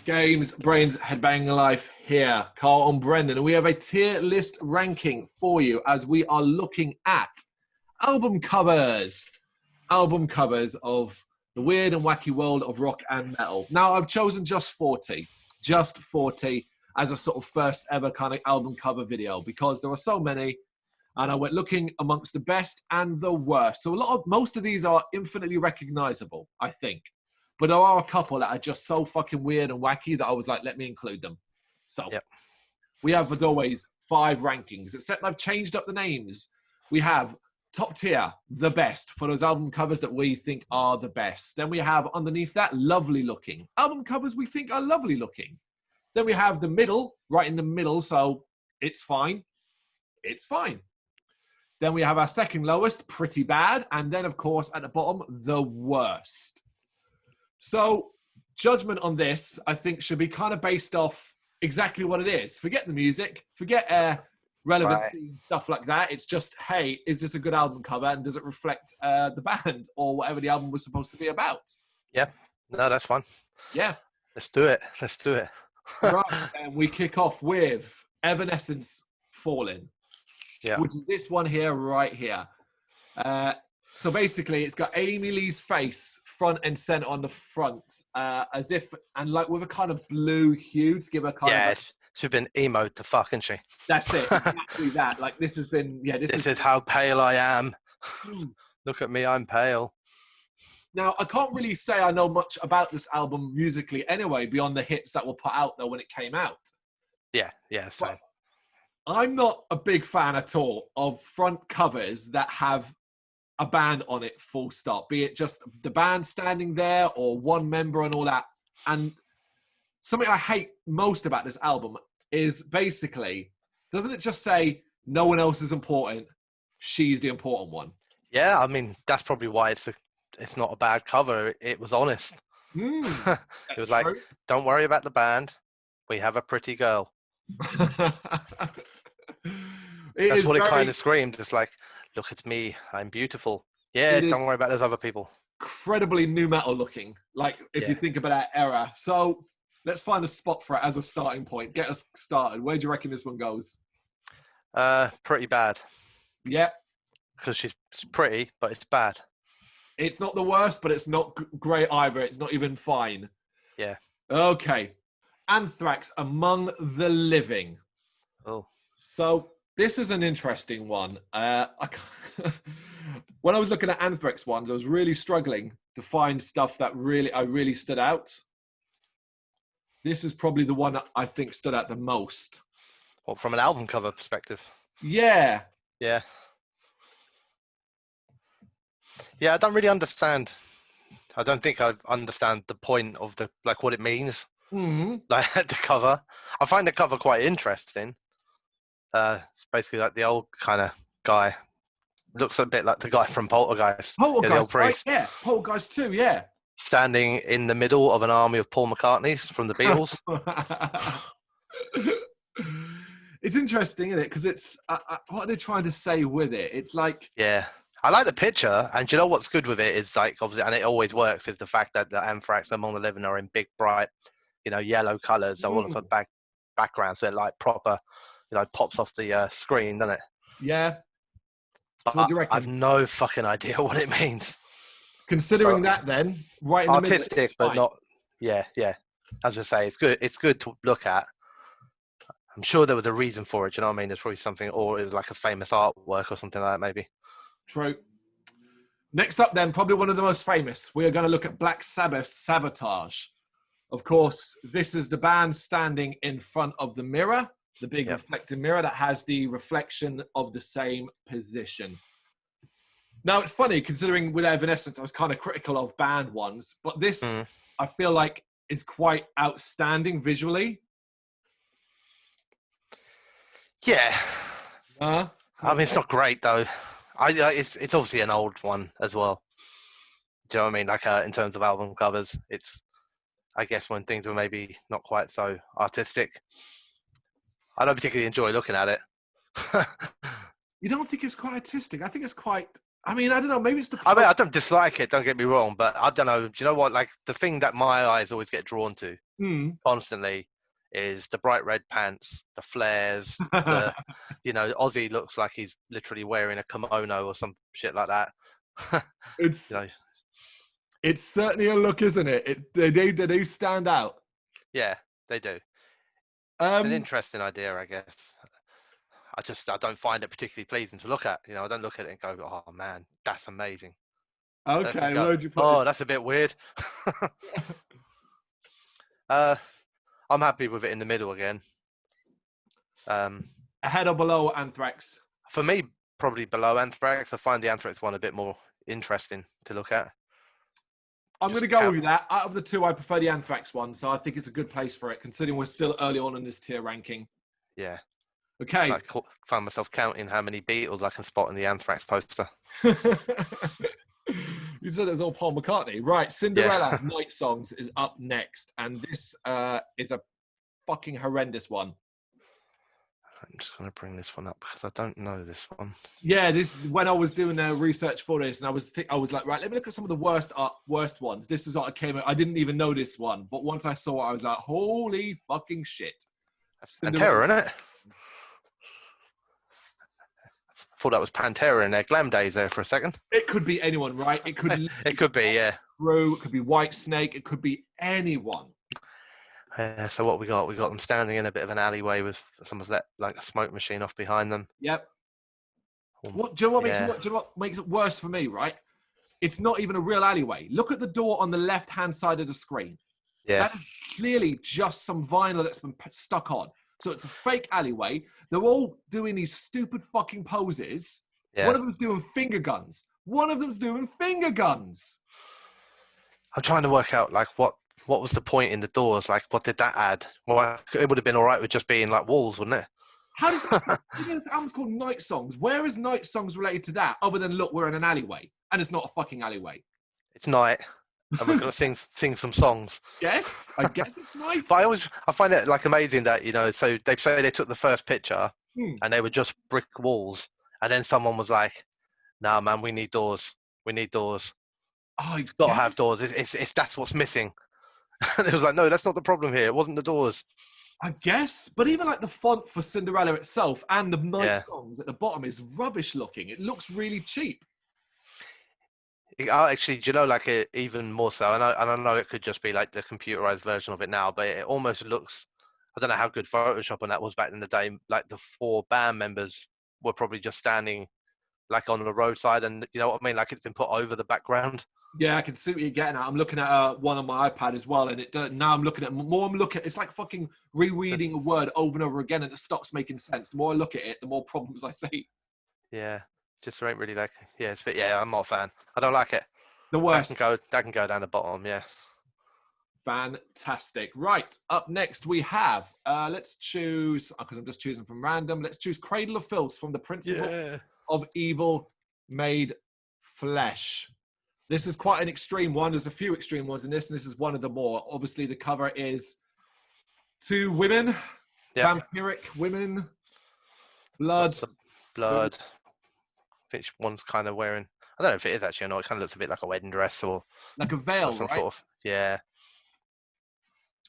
Games, Brains, Headbanging Life here. Carl and Brendan. And we have a tier list ranking for you as we are looking at album covers. Album covers of the weird and wacky world of rock and metal. Now, I've chosen just 40 as a sort of first ever kind of album cover video because there are so many. And I went looking amongst the best and the worst. So most of these are infinitely recognizable, I think. But there are a couple that are just so fucking weird and wacky that I was like, let me include them. So we have, as always, 5 rankings, except I've changed up the names. We have top tier, the best, for those album covers that we think are the best. Then we have underneath that, lovely looking. Album covers we think are lovely looking. Then we have the middle, right in the middle, so it's fine. It's fine. Then we have our second lowest, pretty bad. And then, of course, at the bottom, the worst. So judgment on this, I think, should be kind of based off exactly what it is. Forget the music, forget relevancy, stuff like that. It's just, hey, is this a good album cover? And does it reflect the band or whatever the album was supposed to be about? Yeah, no, that's fun. Yeah. Let's do it. Right, and we kick off with Evanescence Falling. Yeah. Which is this one here, right here. So basically, it's got Amy Lee's face front and center on the front, as if, and like with a kind of blue hue to give her kind of. Yeah, she's been emo to fuck, isn't she? That's it, exactly that. Like this has been, This is how pale I am. Look at me, I'm pale. Now, I can't really say I know much about this album musically anyway, beyond the hits that were put out there when it came out. Yeah, same. But I'm not a big fan at all of front covers that have a band on it, full stop. Be it just the band standing there or one member and all that. And something I hate most about this album is basically, doesn't it just say, no one else is important, she's the important one? Yeah, I mean, that's probably why it's not a bad cover. It was honest. It was like, don't worry about the band. We have a pretty girl. That's what it kind of screamed. It's like, look at me, I'm beautiful. Yeah, don't worry about those other people. Incredibly new metal looking, like if you think about that era. So let's find a spot for it as a starting point. Get us started. Where do you reckon this one goes? Pretty bad. Yeah. Because she's pretty, but it's bad. It's not the worst, but it's not great either. It's not even fine. Yeah. Okay. Anthrax, Among the Living. Oh. So this is an interesting one. When I was looking at Anthrax ones, I was really struggling to find stuff that really stood out. This is probably the one that I think stood out the most. Well, from an album cover perspective. Yeah. Yeah. Yeah, I don't really understand. I don't think I understand the point of what it means. Mm-hmm. Like the cover. I find the cover quite interesting. It's basically like the old kind of guy. Looks a bit like the guy from Poltergeist. Poltergeist, the old priest. Right? Yeah. Poltergeist too, yeah. Standing in the middle of an army of Paul McCartneys from the Beatles. It's interesting, isn't it? Because it's what are they trying to say with it? It's like, yeah, I like the picture, and do you know what's good with it is like obviously, and it always works, is the fact that the Anthrax Among the Living are in big bright, yellow colours. So all of the backgrounds, so it like proper, pops off the screen, doesn't it? Yeah. But so what do you reckon? I've no fucking idea what it means. Considering that, then right in the middle, artistic, but not. Yeah. As I say, it's good. It's good to look at. I'm sure there was a reason for it. You know what I mean? There's probably something, or it was like a famous artwork or something like that, maybe. True. Next up, then, probably one of the most famous. We are going to look at Black Sabbath's Sabotage. Of course, this is the band standing in front of the mirror, the big reflecting mirror that has the reflection of the same position. Now, it's funny, considering with Evanescence, I was kind of critical of band ones, but this, I feel like, is quite outstanding visually. Yeah. I mean, it's not great, though. It's obviously an old one as well. Do you know what I mean? Like, in terms of album covers, it's, I guess, when things were maybe not quite so artistic. I don't particularly enjoy looking at it. You don't think it's quite artistic? I think it's quite I mean, I don't know. Maybe it's the. I mean, I don't dislike it. Don't get me wrong, but I don't know. Do you know what? Like the thing that my eyes always get drawn to constantly is the bright red pants, the flares, the, Ozzy looks like he's literally wearing a kimono or some shit like that. It's it's certainly a look, isn't it? They do stand out. Yeah, they do. It's an interesting idea, I guess. I don't find it particularly pleasing to look at. I don't look at it and go, "Oh man, that's amazing." Okay, go, where'd you put "Oh, that's a bit weird." I'm happy with it in the middle again. Ahead or below Anthrax? For me, probably below Anthrax. I find the Anthrax one a bit more interesting to look at. I'm going to go with that. Out of the two, I prefer the Anthrax one, so I think it's a good place for it, considering we're still early on in this tier ranking. Yeah. Okay. I find myself counting how many Beatles I can spot in the Anthrax poster. You said it was all Paul McCartney. Right, Cinderella, Night Songs is up next, and this is a fucking horrendous one. I'm just going to bring this one up because I don't know this one. Yeah, when I was doing research for this, and I was like, right, let me look at some of the worst ones. This is what I came. I didn't even know this one, but once I saw it, I was like, holy fucking shit! That's Pantera, isn't it? I thought that was Pantera in their glam days there for a second. It could be anyone, right? It could. It could be, yeah. It could be Whitesnake. It could be anyone. So what we got? We got them standing in a bit of an alleyway with someone's let like a smoke machine off behind them. Yep. Do you know what makes it worse for me? Right? It's not even a real alleyway. Look at the door on the left-hand side of the screen. Yeah. That is clearly just some vinyl that's been stuck on. So it's a fake alleyway. They're all doing these stupid fucking poses. Yeah. One of them's doing finger guns. I'm trying to work out like what was the point in the doors? Like, what did that add? Well, it would have been all right with just being like walls, wouldn't it? How does this album's called Night Songs? Where is Night Songs related to that? Other than look, we're in an alleyway, and it's not a fucking alleyway. It's night, and we're gonna sing some songs. Yes, I guess it's night. But I find it like amazing that so they say they took the first picture, and they were just brick walls, and then someone was like, "Nah, man, we need doors. We need doors. Oh, you've got to have doors. It's that's what's missing." And it was like, no, that's not the problem here. It wasn't the doors. I guess. But even like the font for Cinderella itself and the Night Songs at the bottom is rubbish looking. It looks really cheap. Actually, do you know, like even more so, and I know it could just be like the computerized version of it now, but it almost looks, I don't know how good Photoshop on that was back in the day. Like the 4 band members were probably just standing like on the roadside, and you know what I mean? Like it's been put over the background. Yeah, I can see what you're getting at. I'm looking at one on my iPad as well, and now I'm looking at more. It's like fucking rereading a word over and over again, and it stops making sense. The more I look at it, the more problems I see. Yeah, just ain't really like. Yeah, I'm not a fan. I don't like it. The worst. That can go down the bottom. Yeah. Fantastic. Right, up next we have. Let's choose because I'm just choosing from random. Let's choose "Cradle of Filth" from the Principle of Evil Made Flesh. This is quite an extreme one. There's a few extreme ones in this, and this is one of the more. Obviously, the cover is 2 women, vampiric women, blood. I think one's kind of wearing, I don't know if it is actually or not. It kind of looks a bit like a wedding dress or like a veil, some right? sort of, yeah.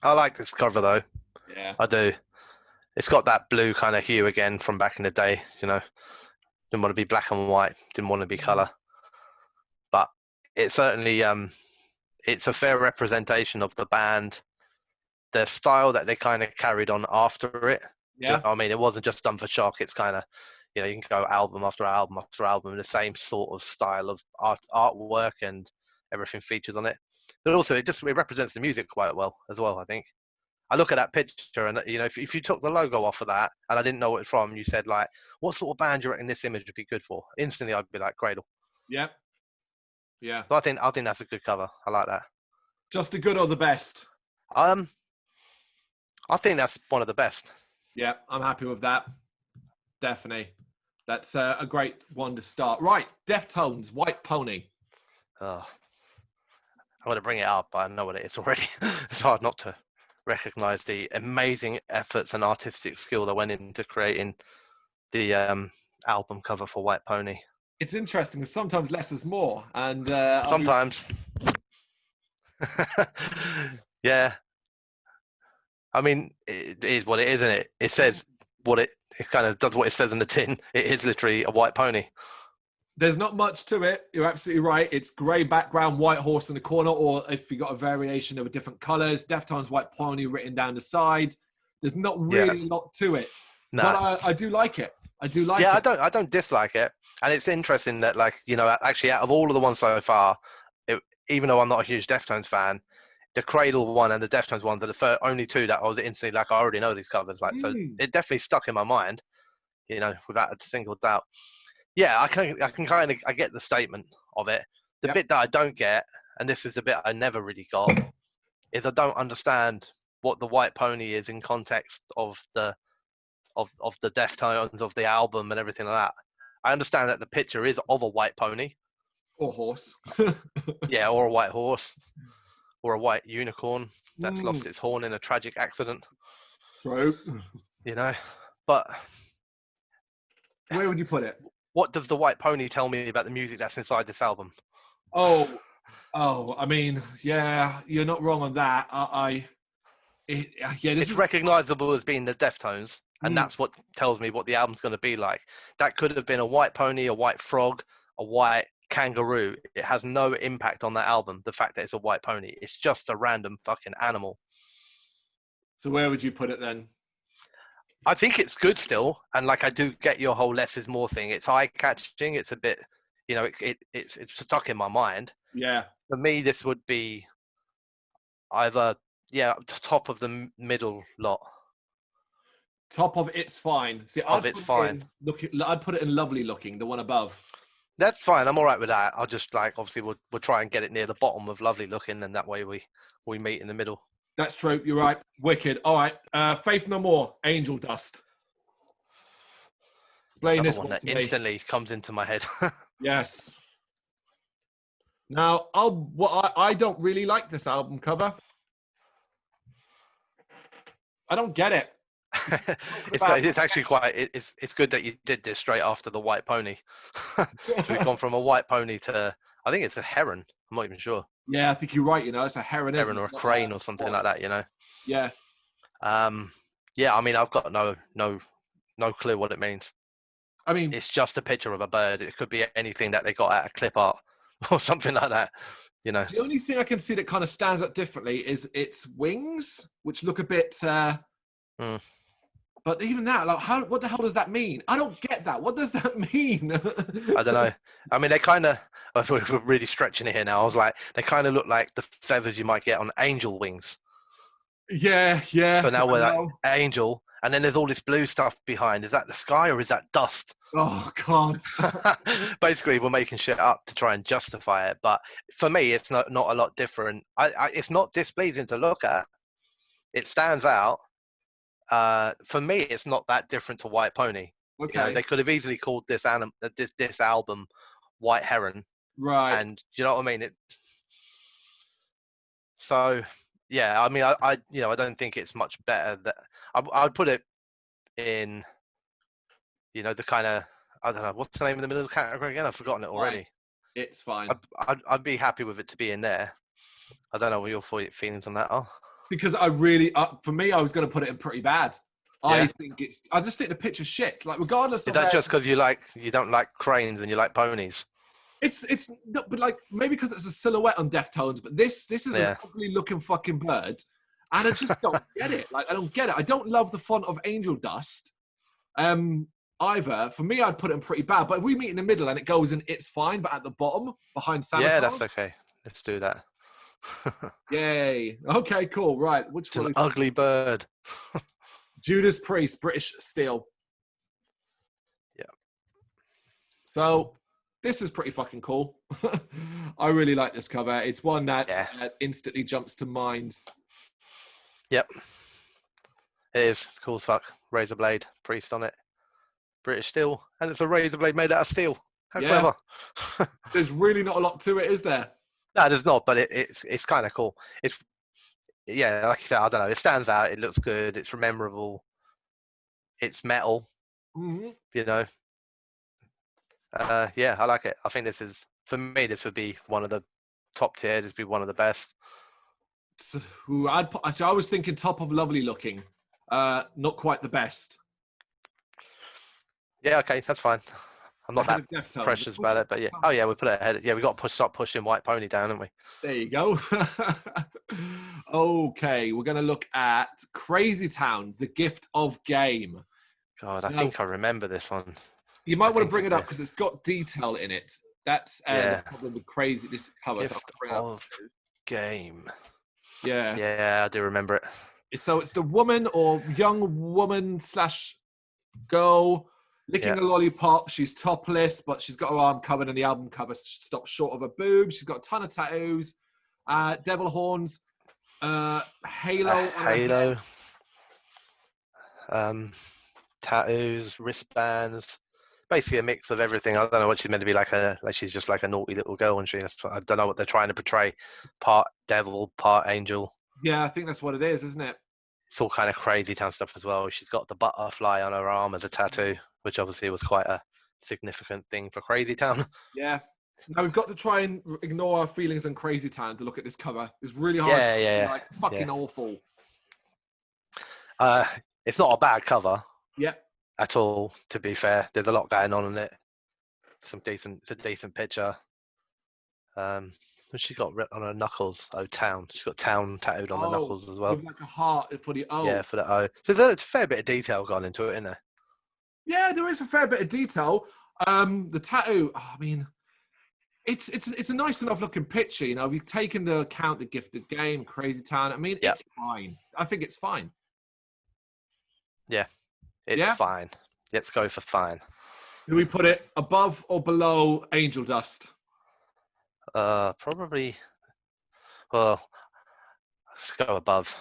I like this cover though. Yeah, I do. It's got that blue kind of hue again from back in the day. Didn't want to be black and white. Didn't want to be color. But it certainly it's a fair representation of the band, the style that they kind of carried on after it. Yeah, I mean, it wasn't just done for shock. It's kind of, you can go album after album after album, the same sort of style of artwork and everything features on it. But also, it represents the music quite well as well, I think. I look at that picture and, if you took the logo off of that and I didn't know what it's from, you said, like, what sort of band do you reckon this image would be good for? Instantly, I'd be like, Cradle. Yep. Yeah. So I think that's a good cover. I like that. Just the good or the best? I think that's one of the best. Yeah, I'm happy with that. Definitely. That's a great one to start. Right, Deftones, White Pony. Oh, I want to bring it up, but I know what it is already. It's hard not to recognize the amazing efforts and artistic skill that went into creating the album cover for White Pony. It's interesting. Sometimes less is more, and Sometimes. Yeah. I mean, it is what it is, isn't it? It says what it kind of does what it says in the tin. It is literally a white pony. there's not much to it. You're absolutely right. It's grey background, white horse in the corner, or if you got a variation, there were different colours. Deftones white pony written down the side. There's not really a lot to it, but Nah. I do like it. I do like Yeah, it. I don't dislike it, and it's interesting that, like, you know, actually out of all of the ones so far, even though I'm not a huge Deftones fan, the Cradle one and the Deftones ones are the only two that I was instantly like, I already know these covers, like, so it definitely stuck in my mind, you know, without a single doubt. Yeah, I can kind of, I get the statement of it. The bit that I don't get, and this is the bit I never really got, is I don't understand what the white pony is in context of the Deftones, of the album and everything like that. I understand that the picture is of a white pony. Or horse. Yeah, or a white horse. Or a white unicorn that's lost its horn in a tragic accident. True. You know? But where would you put it? What does the white pony tell me about the music that's inside this album? Oh, I mean, yeah, you're not wrong on that. It's recognizable as being the Deftones, and that's what tells me what the album's going to be like. That could have been a white pony, a white frog, a white kangaroo. It has no impact on that album, the fact that it's a white pony. It's just a random fucking animal. So where would you put it then? I think it's good still, and like, I do get your whole less is more thing. It's eye-catching. It's a bit, you know, it's stuck in my mind. Yeah. For me, this would be either, top of the middle lot. Top of It's Fine. See, I'd put it in Lovely Looking, the one above. That's fine. I'm all right with that. I'll just, like, obviously we'll try and get it near the bottom of Lovely Looking, and that way we meet in the middle. That's true. You're right. Wicked. All right. Faith No More. Angel Dust. Explain Another this one that to me. instantly comes into my head. Yes. Now, I don't really like this album cover. I don't get it. It's actually quite. It's good that you did this straight after the white pony. So we've gone from a white pony to, I think it's a heron. I'm not even sure. Yeah, I think you're right. You know, it's a heron or a crane or something like that. You know. Yeah. Yeah. I mean, I've got no clue what it means. I mean, it's just a picture of a bird. It could be anything that they got out of clip art or something like that. You know. The only thing I can see that kind of stands out differently is its wings, which look a bit. But even that, like, what the hell does that mean? I don't get that. What does that mean? I don't know. I mean, they kind of, we're really stretching it here now. I was like, they kind of look like the feathers you might get on angel wings. Yeah. So now we're like angel, and then there's all this blue stuff behind. Is that the sky or is that dust? Oh, God. Basically, we're making shit up to try and justify it. But for me, it's not a lot different. It's not displeasing to look at. It stands out. For me, it's not that different to White Pony. Okay. You know, they could have easily called this album White Heron. Right. And you know what I mean? So yeah, I mean, I don't think it's much better. That I'd put it in, you know, the kind of, I don't know, what's the name of the middle category again? I've forgotten it already. Fine. It's fine. I'd be happy with it to be in there. I don't know what your feelings on that are. Because for me, I was going to put it in pretty bad. Yeah. I just think the picture's shit. Like, regardless of. Is that just because you don't like cranes and you like ponies? It's not, but like, maybe because it's a silhouette on Deftones, but this is an ugly looking fucking bird, and I just don't get it. Like, I don't get it. I don't love the font of Angel Dust, either. For me, I'd put it in pretty bad. But if we meet in the middle and it goes in, it's fine. But at the bottom, behind Santa. Yeah, that's okay. Let's do that. Yay. Okay, cool. Right. Which one? An ugly bird. Judas Priest, British Steel. Yeah. So this is pretty fucking cool. I really like this cover. It's one that instantly jumps to mind. Yep. It is. It's cool as fuck. Razor blade, Priest on it. British Steel. And it's a razor blade made out of steel. How clever. There's really not a lot to it, is there? No, there's not, but it's kind of cool. Like you said, I don't know. It stands out. It looks good. It's memorable. It's metal. Mm-hmm. You know. Yeah, I like it. I think this is, for me, this would be one of the top tier. This would be one of the best. So, I was thinking top of lovely looking. Not quite the best. Yeah, okay, that's fine. I'm not Ahead that of Deftones. precious about it, but yeah. Oh yeah, we put it ahead. Yeah, we got to start pushing White Pony down, haven't we? There you go. Okay, we're going to look at Crazy Town, The Gift of Game. God, I Now, think I remember this one. you might want to think bring I it up do. because it's got detail in it. That's the Yeah. problem with Crazy this cover. So I'll Gift bring it up of too. Game. Yeah. Yeah, I do remember it. So it's the woman or young woman / girl licking Yeah. a lollipop. She's topless, but she's got her arm covered, and the album cover stops short of her boobs. She's got a ton of tattoos, devil horns, halo on her Halo. head. Tattoos, wristbands. Basically a mix of everything. I don't know what she's meant to be like. She's just like a naughty little girl, and I don't know what they're trying to portray. Part devil, part angel. Yeah, I think that's what it is, isn't it? It's all kind of Crazy Town stuff as well. She's got the butterfly on her arm as a tattoo, which obviously was quite a significant thing for Crazy Town. Yeah. Now we've got to try and ignore our feelings on Crazy Town to look at this cover. It's really hard. Yeah. Like fucking awful. It's not a bad cover. Yeah. At all, to be fair. There's a lot going on in it. It's a decent picture. She's got on her knuckles, Town. She's got Town tattooed on her knuckles as well. With like a heart for the O. Yeah, for the O. So there's a fair bit of detail gone into it, isn't there? Yeah, there is a fair bit of detail. The tattoo, I mean, it's a nice enough looking picture, you know. We've taken into account the gifted game, Crazy Town. I mean, it's fine. I think it's fine. Yeah, it's fine. Let's go for fine. Do we put it above or below Angel Dust? Probably. Well, let's go above.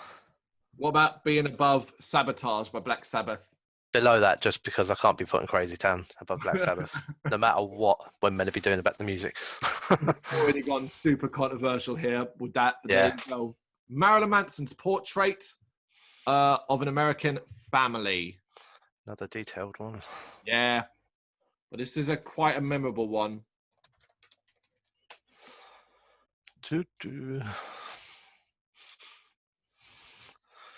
What about being above Sabotage by Black Sabbath? Below that, just because I can't be putting Crazy Town above Black Sabbath, no matter what we're meant to be doing about the music. Already gone super controversial here with that. Yeah. There you go. Marilyn Manson's Portrait of an American Family. Another detailed one. Yeah, but this is quite a memorable one. So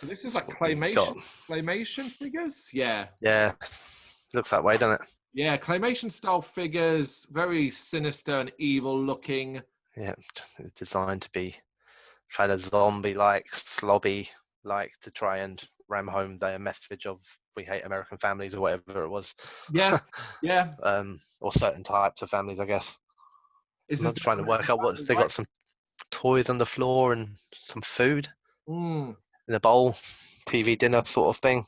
this is like claymation figures? Yeah. Yeah. Looks that way, doesn't it? Yeah, claymation style figures, very sinister and evil looking. Yeah, designed to be kind of zombie-like, slobby-like, to try and ram home their message of we hate American families or whatever it was. Yeah, yeah. Or certain types of families, I guess. I'm just trying to work out what they got. Some toys on the floor and some food in a bowl, TV dinner sort of thing.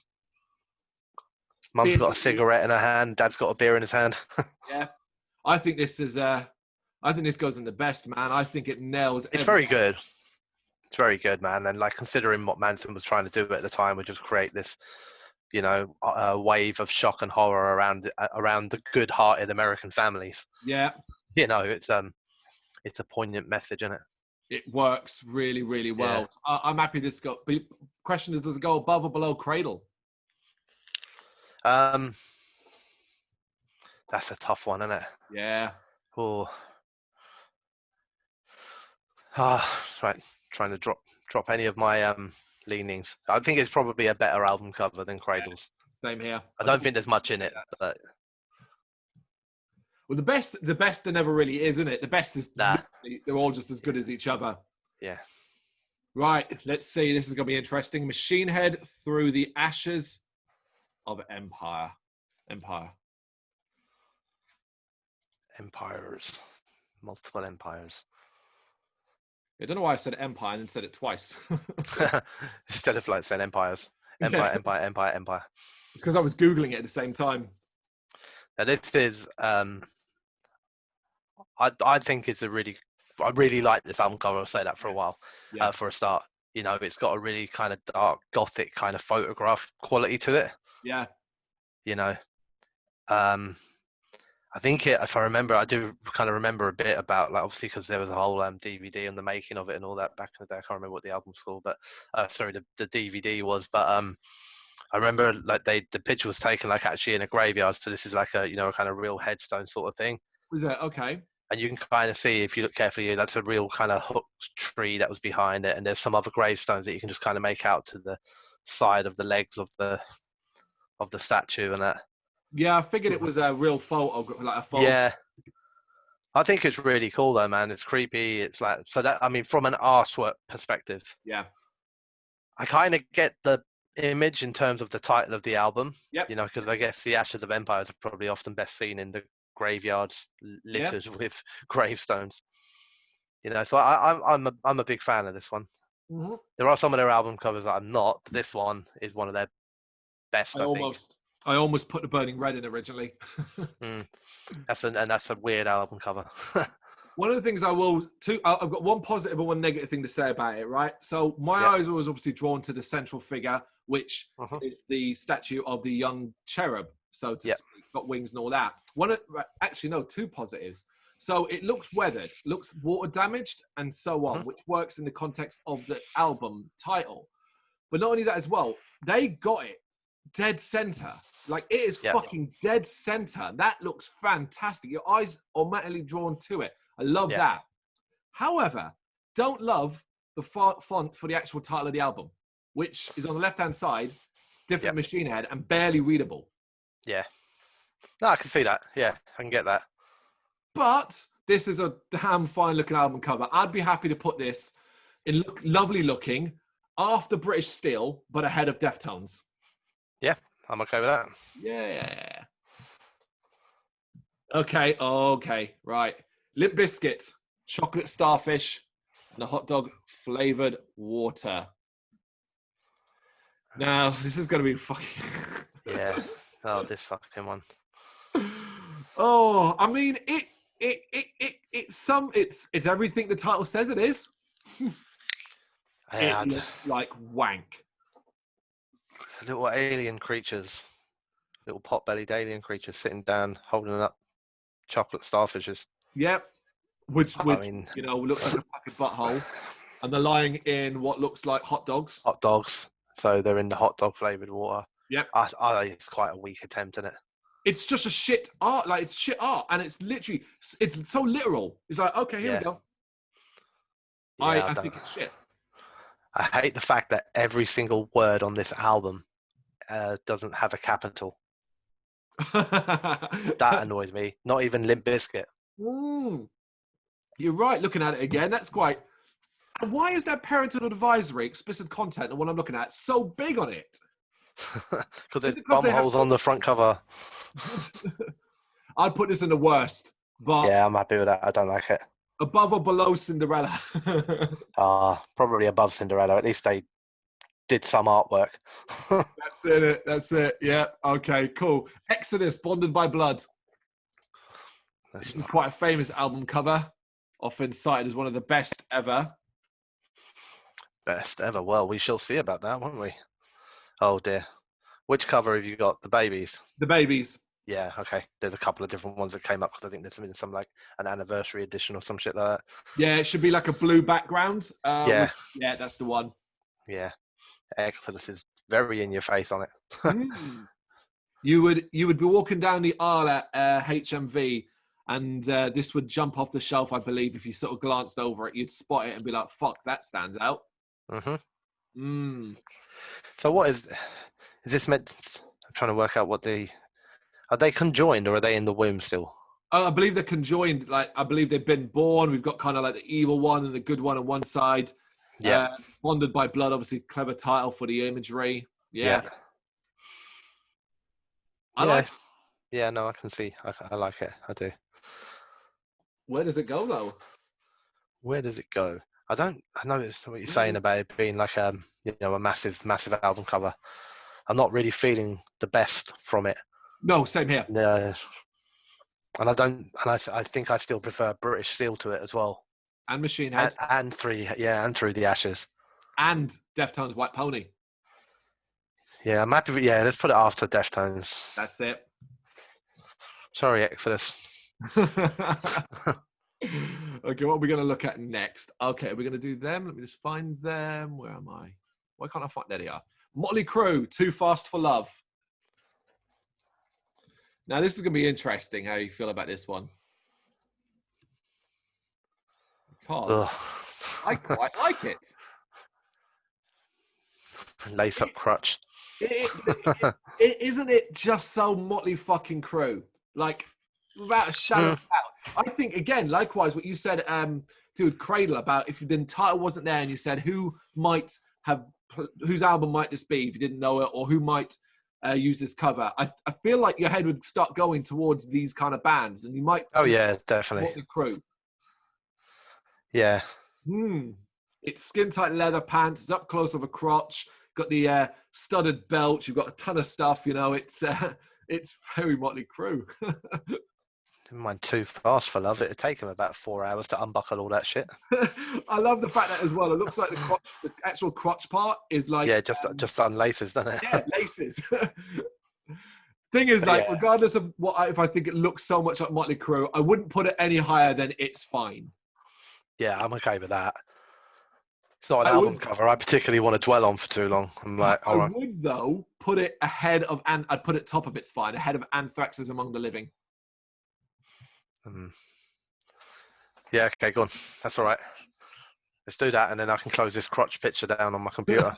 Mum's got a cigarette in her hand. Dad's got a beer in his hand. Yeah, I think this is. I think this goes in the best, man. I think it nails. It's very good. It's very good, man. And like considering what Manson was trying to do at the time, would just create this, you know, wave of shock and horror around the good-hearted American families. Yeah, you know, it's a poignant message, isn't it? It works really, really well. Yeah. I'm happy this got. The question is, does it go above or below Cradle? That's a tough one, isn't it? Yeah. Oh. Right. Trying to drop any of my leanings. I think it's probably a better album cover than Cradle's. Same here. I don't think there's much in it. But... Well, the best there never really is, isn't it? The best is they're all just as good as each other. Yeah. Right. Let's see. This is going to be interesting. Machine Head Through the Ashes of Empire. Empires. Multiple empires. I don't know why I said empire and then said it twice. Instead of like saying empires. Empire. It's because I was Googling it at the same time. Now this is, I think it's I really like this album cover. I'll say that for a while, for a start. You know, it's got a really kind of dark, gothic kind of photograph quality to it. Yeah. You know, I think if I remember, I do kind of remember a bit about, like, obviously because there was a whole DVD on the making of it and all that back in the day. I can't remember what the album's called, but sorry, the DVD was. But I remember like the picture was taken like actually in a graveyard, so this is like a a kind of real headstone sort of thing. Was it okay? And you can kind of see if you look carefully, that's a real kind of hooked tree that was behind it, and there's some other gravestones that you can just kind of make out to the side of the legs of the statue and that. Yeah, I figured it was a real photo, like a photo. Yeah, I think it's really cool though, man. It's creepy. It's like so that I mean, from an artwork perspective, Yeah. I kind of get the image in terms of the title of the album. Yep. Because I guess the Ashes of Empires are probably often best seen in the graveyards littered with gravestones. So I'm a big fan of this one. Mm-hmm. There are some of their album covers that I'm not. But this one is one of their best. I almost put the Burning Red in originally. That's a weird album cover. One of the things I've got one positive and one negative thing to say about it, right? So my eyes were obviously drawn to the central figure, which is the statue of the young cherub. So to speak, got wings and all that. Two positives. So it looks weathered, looks water damaged, and so on, which works in the context of the album title. But not only that as well, they got it dead center. Like it is fucking dead center. That looks fantastic. Your eyes automatically drawn to it. I love that. However, don't love the font for the actual title of the album, which is on the left-hand side, different machine head, and barely readable. Yeah. No, I can see that. Yeah, I can get that. But this is a damn fine-looking album cover. I'd be happy to put this in lovely looking, after British Steel, but ahead of Deftones. Yeah, I'm okay with that. Yeah. Okay, right. Limp Bizkit, chocolate starfish, and a hot dog flavored water. Now, this is going to be fucking... Yeah. Oh, this fucking one. Oh, I mean, it's everything the title says it is. It looks like wank. Little alien creatures, little pot-bellied alien creatures sitting down, holding up chocolate starfishes. Yep. Which looks like a fucking butthole. And they're lying in what looks like hot dogs. Hot dogs. So they're in the hot dog flavored water. Yep. It's quite a weak attempt, isn't it? It's just a shit art. Like, it's shit art. And it's literally, it's so literal. It's like, okay, here we go. Yeah, I think it's shit. I hate the fact that every single word on this album doesn't have a capital. That annoys me. Not even Limp Bizkit. You're right. Looking at it again, that's quite... And why is that parental advisory, explicit content, and what I'm looking at, so big on it? Because there's bum holes on the front cover. I'd put this in the worst. But yeah, I'm happy with that. I don't like it. Above or below Cinderella? Probably above Cinderella. At least they did some artwork. That's it. Yeah. Okay, cool. Exodus, Bonded by Blood. This is quite a famous album cover. Often cited as one of the best ever. Best ever. Well, we shall see about that, won't we? Oh, dear. Which cover have you got? The Babies? The Babies. Yeah, okay. There's a couple of different ones that came up because I think there's been some like an anniversary edition or some shit like that. Yeah, it should be like a blue background. Yeah, that's the one. Yeah, Exodus is very in your face on it. You would be walking down the aisle at HMV, and this would jump off the shelf, I believe. If you sort of glanced over it, you'd spot it and be like, "Fuck, that stands out." So, what is this meant? I'm trying to work out what are they conjoined or are they in the womb still? I believe they're conjoined. Like, I believe they've been born. We've got kind of like the evil one and the good one on one side. Yeah. Bonded by Blood, obviously, clever title for the imagery. Yeah. I like it. Yeah, no, I can see. I like it. I do. Where does it go, though? Where does it go? I know what you're saying about it being like a massive album cover. I'm not really feeling the best from it. No, same here. Yeah, and I think I still prefer British Steel to it as well. And Machine Head. And Through the Ashes. And Deftones' White Pony. Yeah, I'm happy with, let's put it after Deftones. That's it. Sorry, Exodus. Okay, what are we going to look at next? Okay, we're going to do them. Let me just find them. Where am I? Why can't I find... There they are. Motley Crue, Too Fast for Love. Now, this is going to be interesting how you feel about this one. Because I quite like it. Lace up crutch. Isn't it just so Motley fucking Crue? Like, without a shadow of doubt. I think, again, likewise, what you said to Cradle about if the title wasn't there and you said whose album might this be if you didn't know it, or who might use this cover. I feel like your head would start going towards these kind of bands, and you might. Oh yeah, definitely. Motley Crue. Yeah. It's skin tight leather pants. It's up close of a crotch. Got the studded belt. You've got a ton of stuff. You know, it's very Motley Crue. Didn't mind Too Fast for Love. It'd take him about 4 hours to unbuckle all that shit. I love the fact that as well. It looks like the actual crotch part is like just unlaces, doesn't it? Yeah, laces. Thing is, like, regardless of if I think it looks so much like Motley Crue, I wouldn't put it any higher than It's Fine. Yeah, I'm okay with that. It's not an album cover I particularly want to dwell on for too long. I'm like, all right. I would, though, put it ahead of, and I'd put it top of It's Fine, ahead of Anthrax's Among the Living. Yeah, okay, go on. That's all right. Let's do that, and then I can close this crotch picture down on my computer.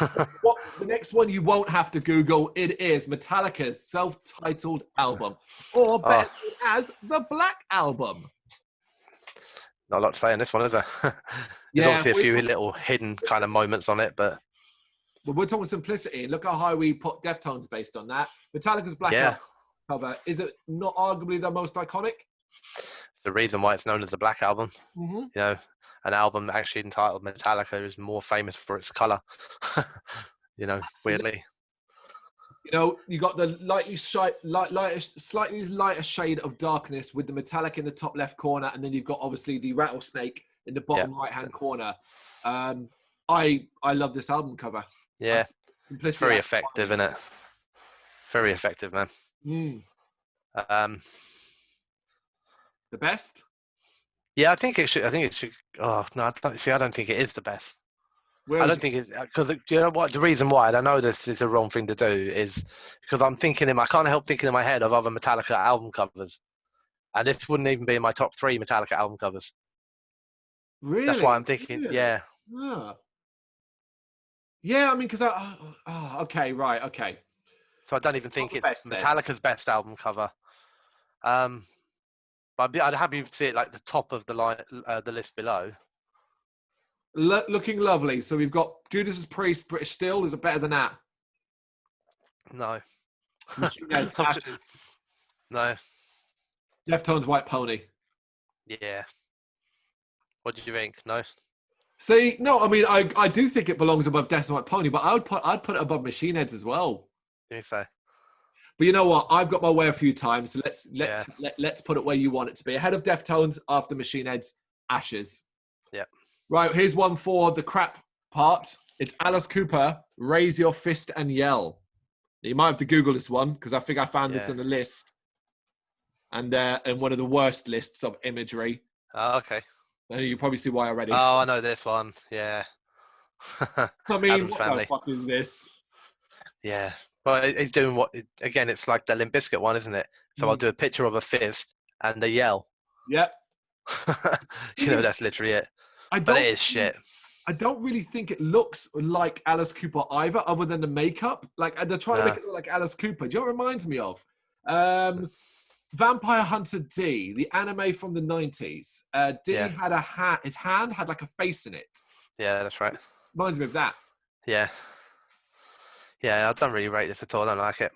The next one you won't have to Google. It is Metallica's self-titled album, or better known as the Black Album. Not a lot to say on this one, is there? There's obviously a few little hidden kind of moments on it, but we're talking simplicity. Look how high we put Deftones based on that. Metallica's Black Album cover, is it not arguably the most iconic? It's the reason why it's known as the Black Album. You know, an album actually entitled Metallica is more famous for its color. You know, weirdly. You know, you got the slightly lighter shade of darkness with the metallic in the top left corner, and then you've got obviously the rattlesnake in the bottom right hand corner. I love this album cover. Yeah, it's very effective, isn't it? Very effective, man. The best? Yeah, I think it should. Oh no, I don't think it is the best. I don't think it's because you know what the reason why, and I know this is a wrong thing to do, is because I can't help thinking in my head of other Metallica album covers, and this wouldn't even be in my top 3 Metallica album covers. Really? That's why I'm thinking. Really? Yeah. Yeah, I mean, because okay, right, okay. So I don't even think it's Metallica's best album cover. But I'd happy to see it like the top of the line, the list below. Looking lovely. So we've got Judas Priest, British Steel. Is it better than that? No. Machine Head's Ashes. No. Deftones, White Pony. Yeah. What did you think? No. See, no, I mean, I do think it belongs above Deftones, White Pony, but I'd put it above Machine Heads as well. You say. But you know what? I've got my way a few times, so let's put it where you want it to be. Ahead of Deftones, after Machine Head's Ashes. Yeah. Right, here's one for the crap part. It's Alice Cooper, Raise Your Fist and Yell. You might have to Google this one, because I think I found this on the list. And in one of the worst lists of imagery. Oh, okay. And you probably see why already. Oh, I know this one. Yeah. I mean, Adam's what Family. the fuck is this? Yeah. But he's doing again, it's like the Limp Bizkit one, isn't it? So I'll do a picture of a fist and a yell. Yep. You know, that's literally it. But it is shit. I don't really think it looks like Alice Cooper either, other than the makeup. Like, they're trying to make it look like Alice Cooper. Do you know what it reminds me of? Vampire Hunter D, the anime from the 90s. D had his hand had like a face in it. Yeah, that's right. Reminds me of that. Yeah. Yeah, I don't really rate this at all. I don't like it.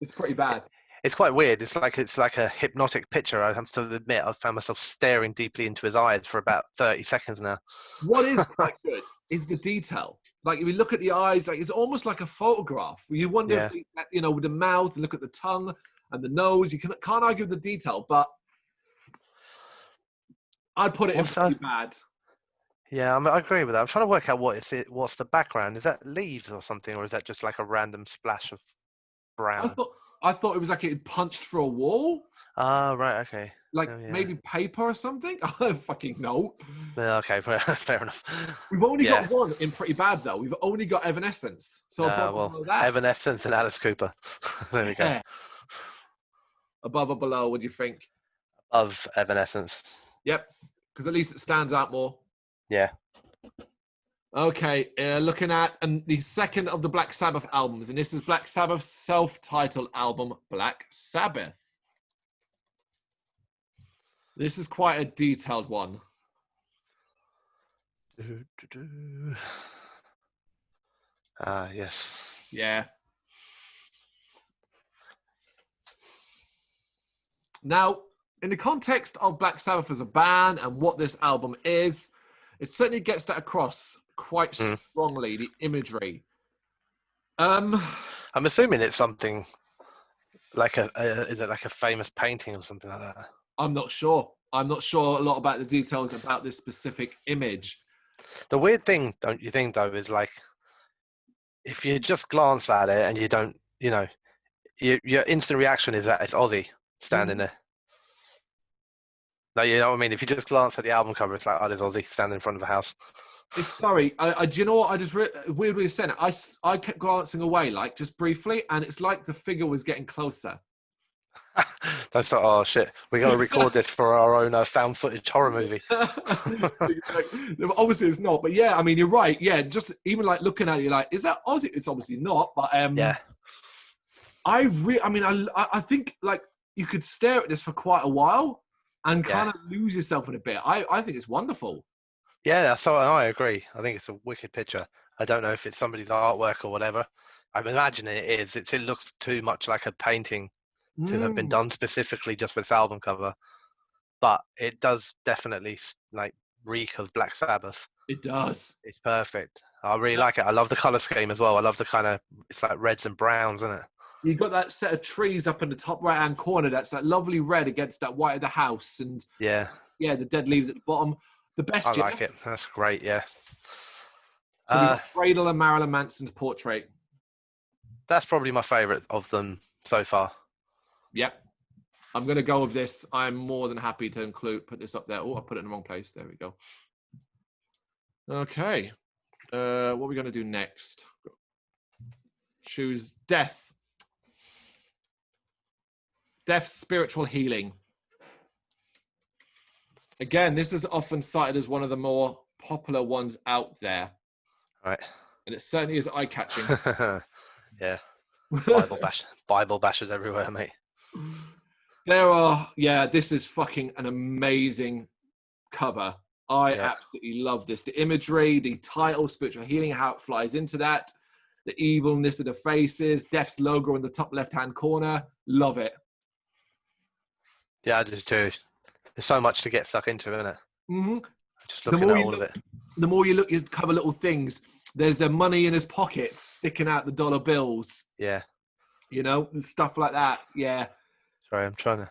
It's pretty bad. It's quite weird. It's like a hypnotic picture. I have to admit, I've found myself staring deeply into his eyes for about 30 seconds now. What is quite good is the detail. Like, if you look at the eyes, like, it's almost like a photograph. You wonder if, with the mouth, and look at the tongue and the nose. You can't argue with the detail, but I'd put it in pretty bad. Yeah, I agree with that. I'm trying to work out what's the background. Is that leaves or something, or is that just like a random splash of brown? I thought it was like it punched through a wall, Ah, right, okay. like Oh, yeah. maybe paper or something. I don't fucking know. Yeah, okay, fair enough. We've only Yeah. got one in Pretty Bad though. We've only got Evanescence. So above or Well, below that, Evanescence and Alice Cooper. There we go. yeah. Above or below, what do you think? Of Evanescence. Yep, because at least it stands out more. Yeah. Okay, looking at the second of the Black Sabbath albums, and this is Black Sabbath's self-titled album, Black Sabbath. This is quite a detailed one. Yes. Yeah. Now, in the context of Black Sabbath as a band and what this album is, it certainly gets that across quite strongly, the imagery. I'm assuming it's something like is it like a famous painting or something like that? I'm not sure. I'm not sure a lot about the details about this specific image. The weird thing, don't you think, though, is like if you just glance at it and you don't, your instant reaction is that it's Ozzy standing there. No, you know what I mean? If you just glance at the album cover, it's like, oh, there's Ozzy standing in front of a house. Sorry, do you know what? I just weirdly said it. I kept glancing away, like just briefly, and it's like the figure was getting closer. That's like, oh shit, we're going to record this for our own found footage horror movie. Obviously it's not, but yeah, I mean, you're right. Yeah, just even like looking at it, you're like, is that Ozzy? It's obviously not, but yeah. I think like you could stare at this for quite a while and kind of lose yourself in a bit. I think it's wonderful. Yeah, so I agree. I think it's a wicked picture. I don't know if it's somebody's artwork or whatever. I'm imagining it is. It looks too much like a painting to have been done specifically just for this album cover, but it does definitely like reek of Black Sabbath. It does. It's perfect. I really like it. I love the color scheme as well. I love the kind of, it's like reds and browns, isn't it? You've got that set of trees up in the top right hand corner. That's that lovely red against that white of the house, and the dead leaves at the bottom. The best. I like it. That's great. Yeah. So we got Cradle and Marilyn Manson's portrait. That's probably my favorite of them so far. Yep. I'm going to go with this. I'm more than happy to put this up there. Oh, I put it in the wrong place. There we go. Okay. What are we going to do next? Choose Death. Death's spiritual healing. Again, this is often cited as one of the more popular ones out there. Right. And it certainly is eye-catching. Yeah. Bible bashers everywhere, mate. This is fucking an amazing cover. I absolutely love this. The imagery, the title, spiritual healing, how it flies into that, the evilness of the faces, Death's logo in the top left-hand corner. Love it. Yeah, I do too. There's so much to get stuck into, isn't it? Mm-hmm. Just looking at all of it. The more you look, you cover little things. There's the money in his pockets sticking out the dollar bills. Yeah. Stuff like that. Yeah. Sorry, I'm trying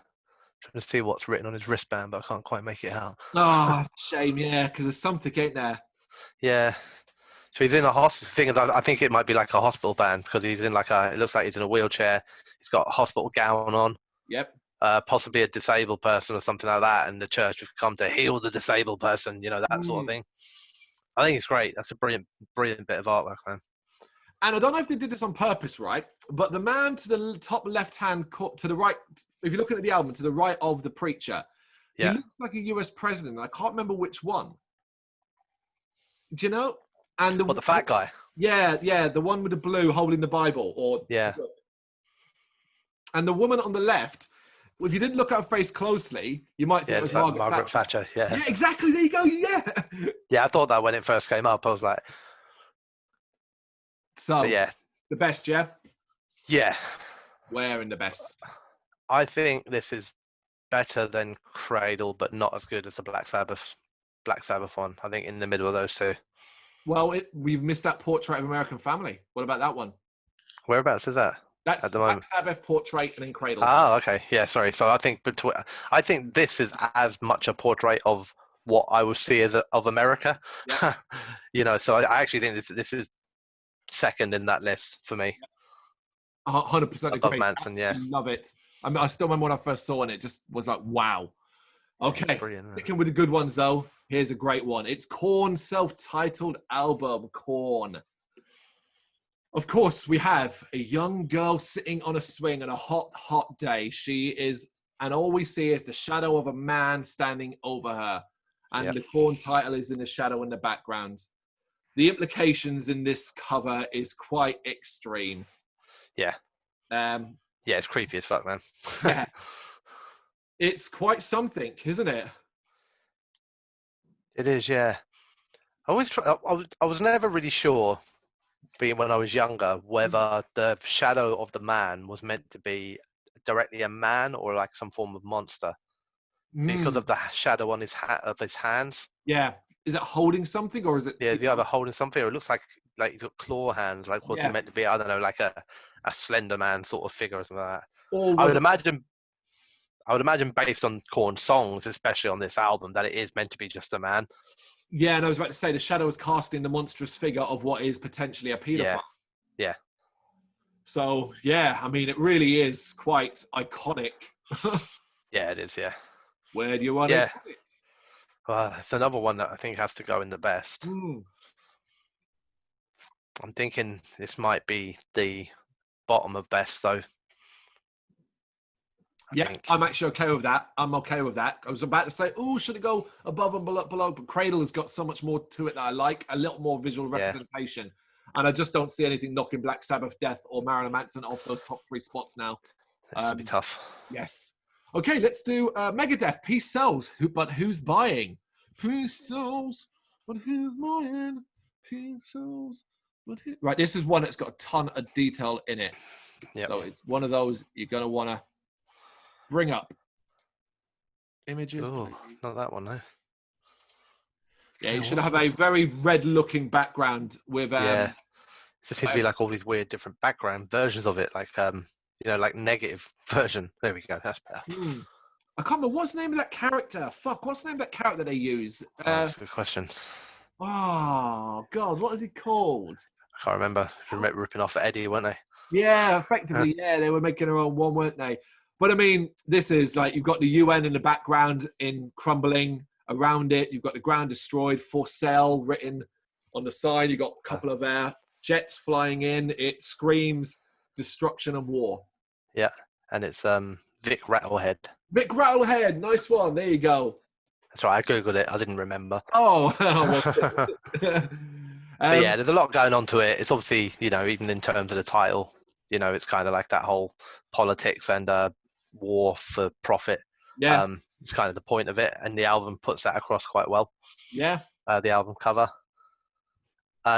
to see what's written on his wristband, but I can't quite make it out. Oh, it's a shame, yeah, because there's something, ain't there? Yeah. So he's in a hospital. Thing is, I think it might be like a hospital band because he's in it looks like he's in a wheelchair. He's got a hospital gown on. Yep. Possibly a disabled person or something like that, and the church have come to heal the disabled person, that sort of thing. I think it's great. That's a brilliant bit of artwork, man. And I don't know if they did this on purpose, right? But the man to the top left-hand, to the right, if you're looking at the album, to the right of the preacher, he looks like a US president. I can't remember which one. Do you know? And the fat guy? Yeah, the one with the blue holding the Bible. And the woman on the left, if you didn't look at her face closely, you might think it was Margaret Thatcher. Yeah. Yeah, exactly. There you go. Yeah. Yeah, I thought that when it first came up. I was like, so the best, yeah? Yeah. Where in the best? I think this is better than Cradle, but not as good as the Black Sabbath one. I think in the middle of those two. Well, we've missed that Portrait of American Family. What about that one? Whereabouts is that? That's at the Black moment. Sabbath, Portrait, and then Cradle. Oh, okay. Yeah, sorry. So I think this is as much a portrait of what I would see as of America. Yeah. So I actually think this is second in that list for me. 100% above agree. Manson. Yeah, Love it. I mean, I still remember when I first saw it, it just was like, wow. Okay, brilliant. sticking with the good ones though, here's a great one. It's Korn's self-titled album, Korn. Of course, we have a young girl sitting on a swing on a hot, hot day. She is, and all we see is the shadow of a man standing over her. And the Korn title is in the shadow in the background. The implications in this cover is quite extreme. Yeah. Yeah, it's creepy as fuck, man. Yeah. It's quite something, isn't it? It is, yeah. I was never really sure, being when I was younger, whether the shadow of the man was meant to be directly a man or like some form of monster because of the shadow on his hands. Yeah. Is it holding something or is it? Yeah, is he either holding something or it looks like he's got claw hands? Like, what's he meant to be? I don't know, like a Slender Man sort of figure or something like that. Or I would imagine based on Korn's songs, especially on this album, that it is meant to be just a man. Yeah, and I was about to say the shadow is casting the monstrous figure of what is potentially a paedophile. Yeah. So, yeah, I mean, it really is quite iconic. Yeah, it is, yeah. Where do you want to put it? It's another one that I think has to go in the best. I'm thinking this might be the bottom of best, though. I'm actually okay with that. I'm okay with that. I was about to say, should it go above and below? But Cradle has got so much more to it that I like, a little more visual representation. And I just don't see anything knocking Black Sabbath, Death, or Marilyn Manson off those top 3 spots now. This will be tough. Yes. Okay, let's do Megadeth. Peace sells, but who's buying? Peace sells, but who's buying? Peace sells, but who... Right, this is one that's got a ton of detail in it. Yep. So it's one of those you're going to want to bring up. Images. Oh, not that one, no. Yeah, you should have a very red-looking background with... It just seems to be like all these weird different background versions of it, like, like negative version. There we go, that's better. I can't remember, what's the name of that character? Fuck, what's the name of that character they use? That's a good question. Oh, God, what is he called? I can't remember. Ripping off Eddie, weren't they? Yeah, effectively, they were making their own one, weren't they? But I mean, this is like, you've got the UN in the background in crumbling around it. You've got the ground destroyed, for sale written on the side. You've got a couple of jets flying in. It screams destruction and war. Yeah, and it's Vic Rattlehead. Vic Rattlehead, nice one. There you go. That's right, I googled it. I didn't remember. Oh, but yeah, there's a lot going on to it. It's obviously, even in terms of the title, it's kind of like that whole politics and war for profit. Yeah. It's kind of the point of it, and the album puts that across quite well. Yeah. The album cover.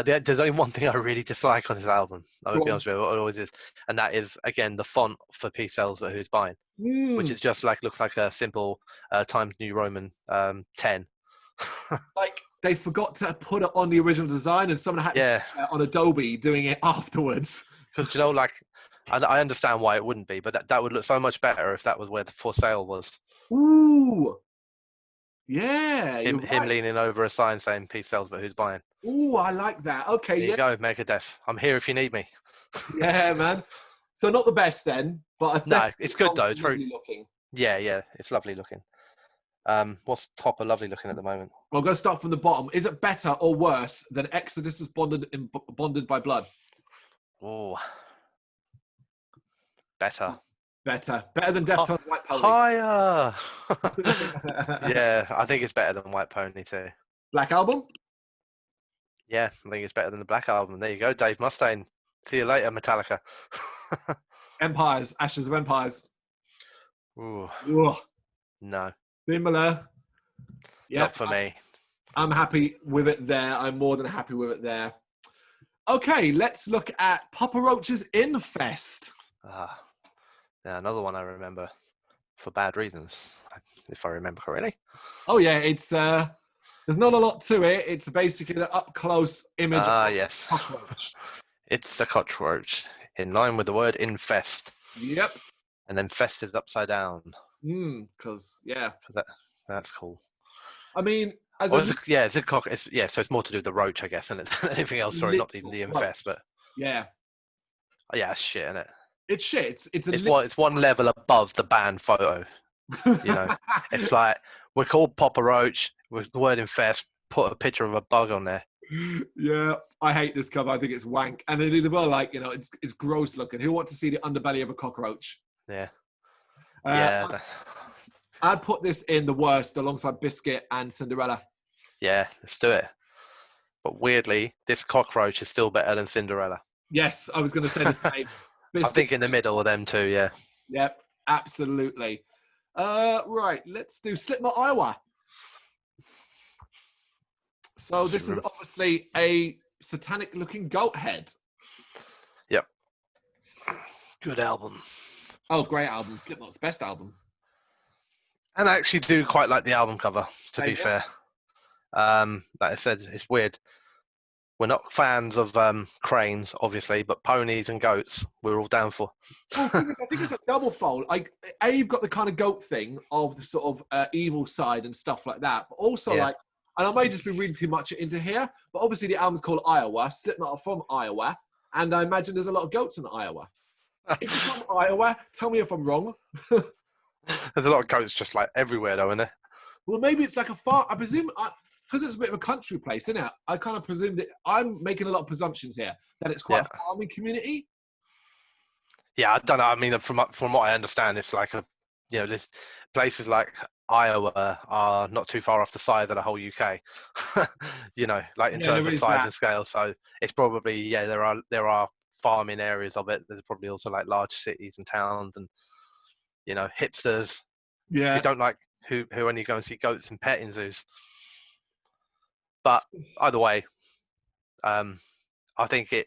There's only one thing I really dislike on this album. I will be honest with you, it always is, and that is again the font for Peace Sells But Who's Buying, which is just looks like a simple Times New Roman 10. Like they forgot to put it on the original design, and someone had to on Adobe doing it afterwards. Because I understand why it wouldn't be, but that would look so much better if that was where the for sale was. Ooh. Yeah. Him leaning over a sign saying Peace Sells But Who's Buying. Ooh, I like that. Okay. There you go, Megadeth. I'm here if you need me. Yeah, man. So not the best then, but no, it's good though. It's very looking. Yeah, it's lovely looking. What's top of lovely looking at the moment? Well, I'm going to start from the bottom. Is it better or worse than Exodus is bonded by blood? Oh, better. Better than Deftones' White Pony. Higher. Yeah, I think it's better than White Pony too. Black Album? Yeah, I think it's better than the Black Album. There you go, Dave Mustaine. See you later, Metallica. Empires, Ashes of Empires. Ooh. No. Similar. Yeah. Not for me. I'm happy with it there. I'm more than happy with it there. Okay, let's look at Papa Roach's Infest. Yeah, another one I remember for bad reasons, if I remember correctly. Oh yeah, it's there's not a lot to it. It's basically an up-close image of yes. a cockroach. It's a cockroach, in line with the word infest. Yep. And then fest is upside down. Because that's cool. I mean, it's a cock. So it's more to do with the roach, I guess, and it's anything else. Sorry, not even the infest, but yeah. Yeah, that's shit, isn't it? It's shit. It's one level above the band photo. You know, it's like we're called Papa Roach. We're word infest. Put a picture of a bug on there. Yeah, I hate this cover. I think it's wank, and it is well, like, you know, it's gross looking. Who wants to see the underbelly of a cockroach? Yeah, Uh, yeah, I'd put this in the worst alongside Biscuit and Cinderella. yeah. Let's do it. But weirdly, this cockroach is still better than Cinderella. Yes, I was going to say the same. I think in the middle of them two. Yeah. Yep, absolutely. Right, let's do Slipknot Iowa. So this is obviously a satanic-looking goat head. Yep. Good album. Oh, great album. Slipknot's best album. And I actually do quite like the album cover, to be fair. Like I said, it's weird. We're not fans of cranes, obviously, but ponies and goats, we're all down for. Well, I think it's a double fold. Like, you've got the kind of goat thing of the sort of evil side and stuff like that, but also like, and I may just be reading too much into here, but obviously the album's called Iowa. Slipknot are from Iowa, and I imagine there's a lot of goats in Iowa. If you're from Iowa, tell me if I'm wrong. There's a lot of goats just like everywhere, though, isn't there? Well, maybe it's like a farm. I presume, because it's a bit of a country place, isn't it? I kind of presume that I'm making a lot of presumptions here that it's quite a farming community. Yeah, I don't know. I mean, from what I understand, it's like this places like Iowa are not too far off the size of the whole UK. You know, like in terms of size and scale. So it's probably there are farming areas of it. There's probably also like large cities and towns and hipsters. Yeah, who only go and see goats in petting zoos. But either way, I think it.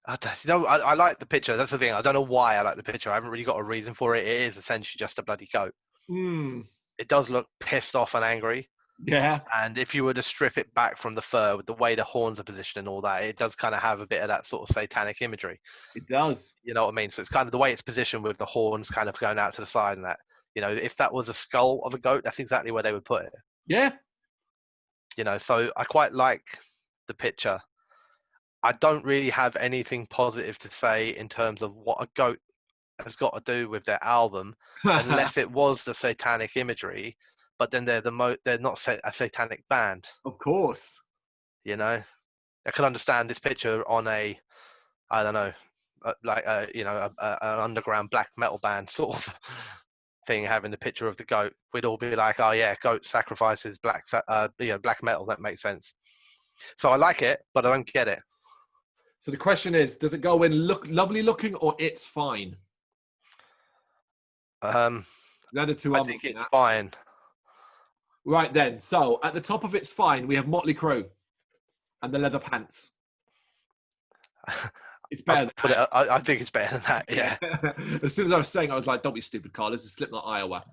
I like the picture. That's the thing. I don't know why I like the picture. I haven't really got a reason for it. It is essentially just a bloody goat. It does look pissed off and angry. Yeah. And if you were to strip it back from the fur, with the way the horns are positioned and all that, it does kind of have a bit of that sort of satanic imagery. It does. You know what I mean? So it's kind of the way it's positioned with the horns kind of going out to the side and that. You know, if that was a skull of a goat, that's exactly where they would put it. Yeah. You know, so I quite like the picture. I don't really have anything positive to say in terms of what a goat has got to do with their album, unless it was the satanic imagery. But then they're not a satanic band. Of course. You know, I could understand this picture on an underground black metal band sort of thing, having the picture of the goat. We'd all be like, oh yeah, goat sacrifices black metal. That makes sense. So I like it, but I don't get it. So the question is, does it go in lovely looking or it's fine? I think it's fine. Right then. So at the top of it's fine, we have Motley Crue and the leather pants. It's better than that. I think it's better than that, yeah. As soon as I was saying, I was like, don't be stupid, Carl. This is Slipknot Iowa.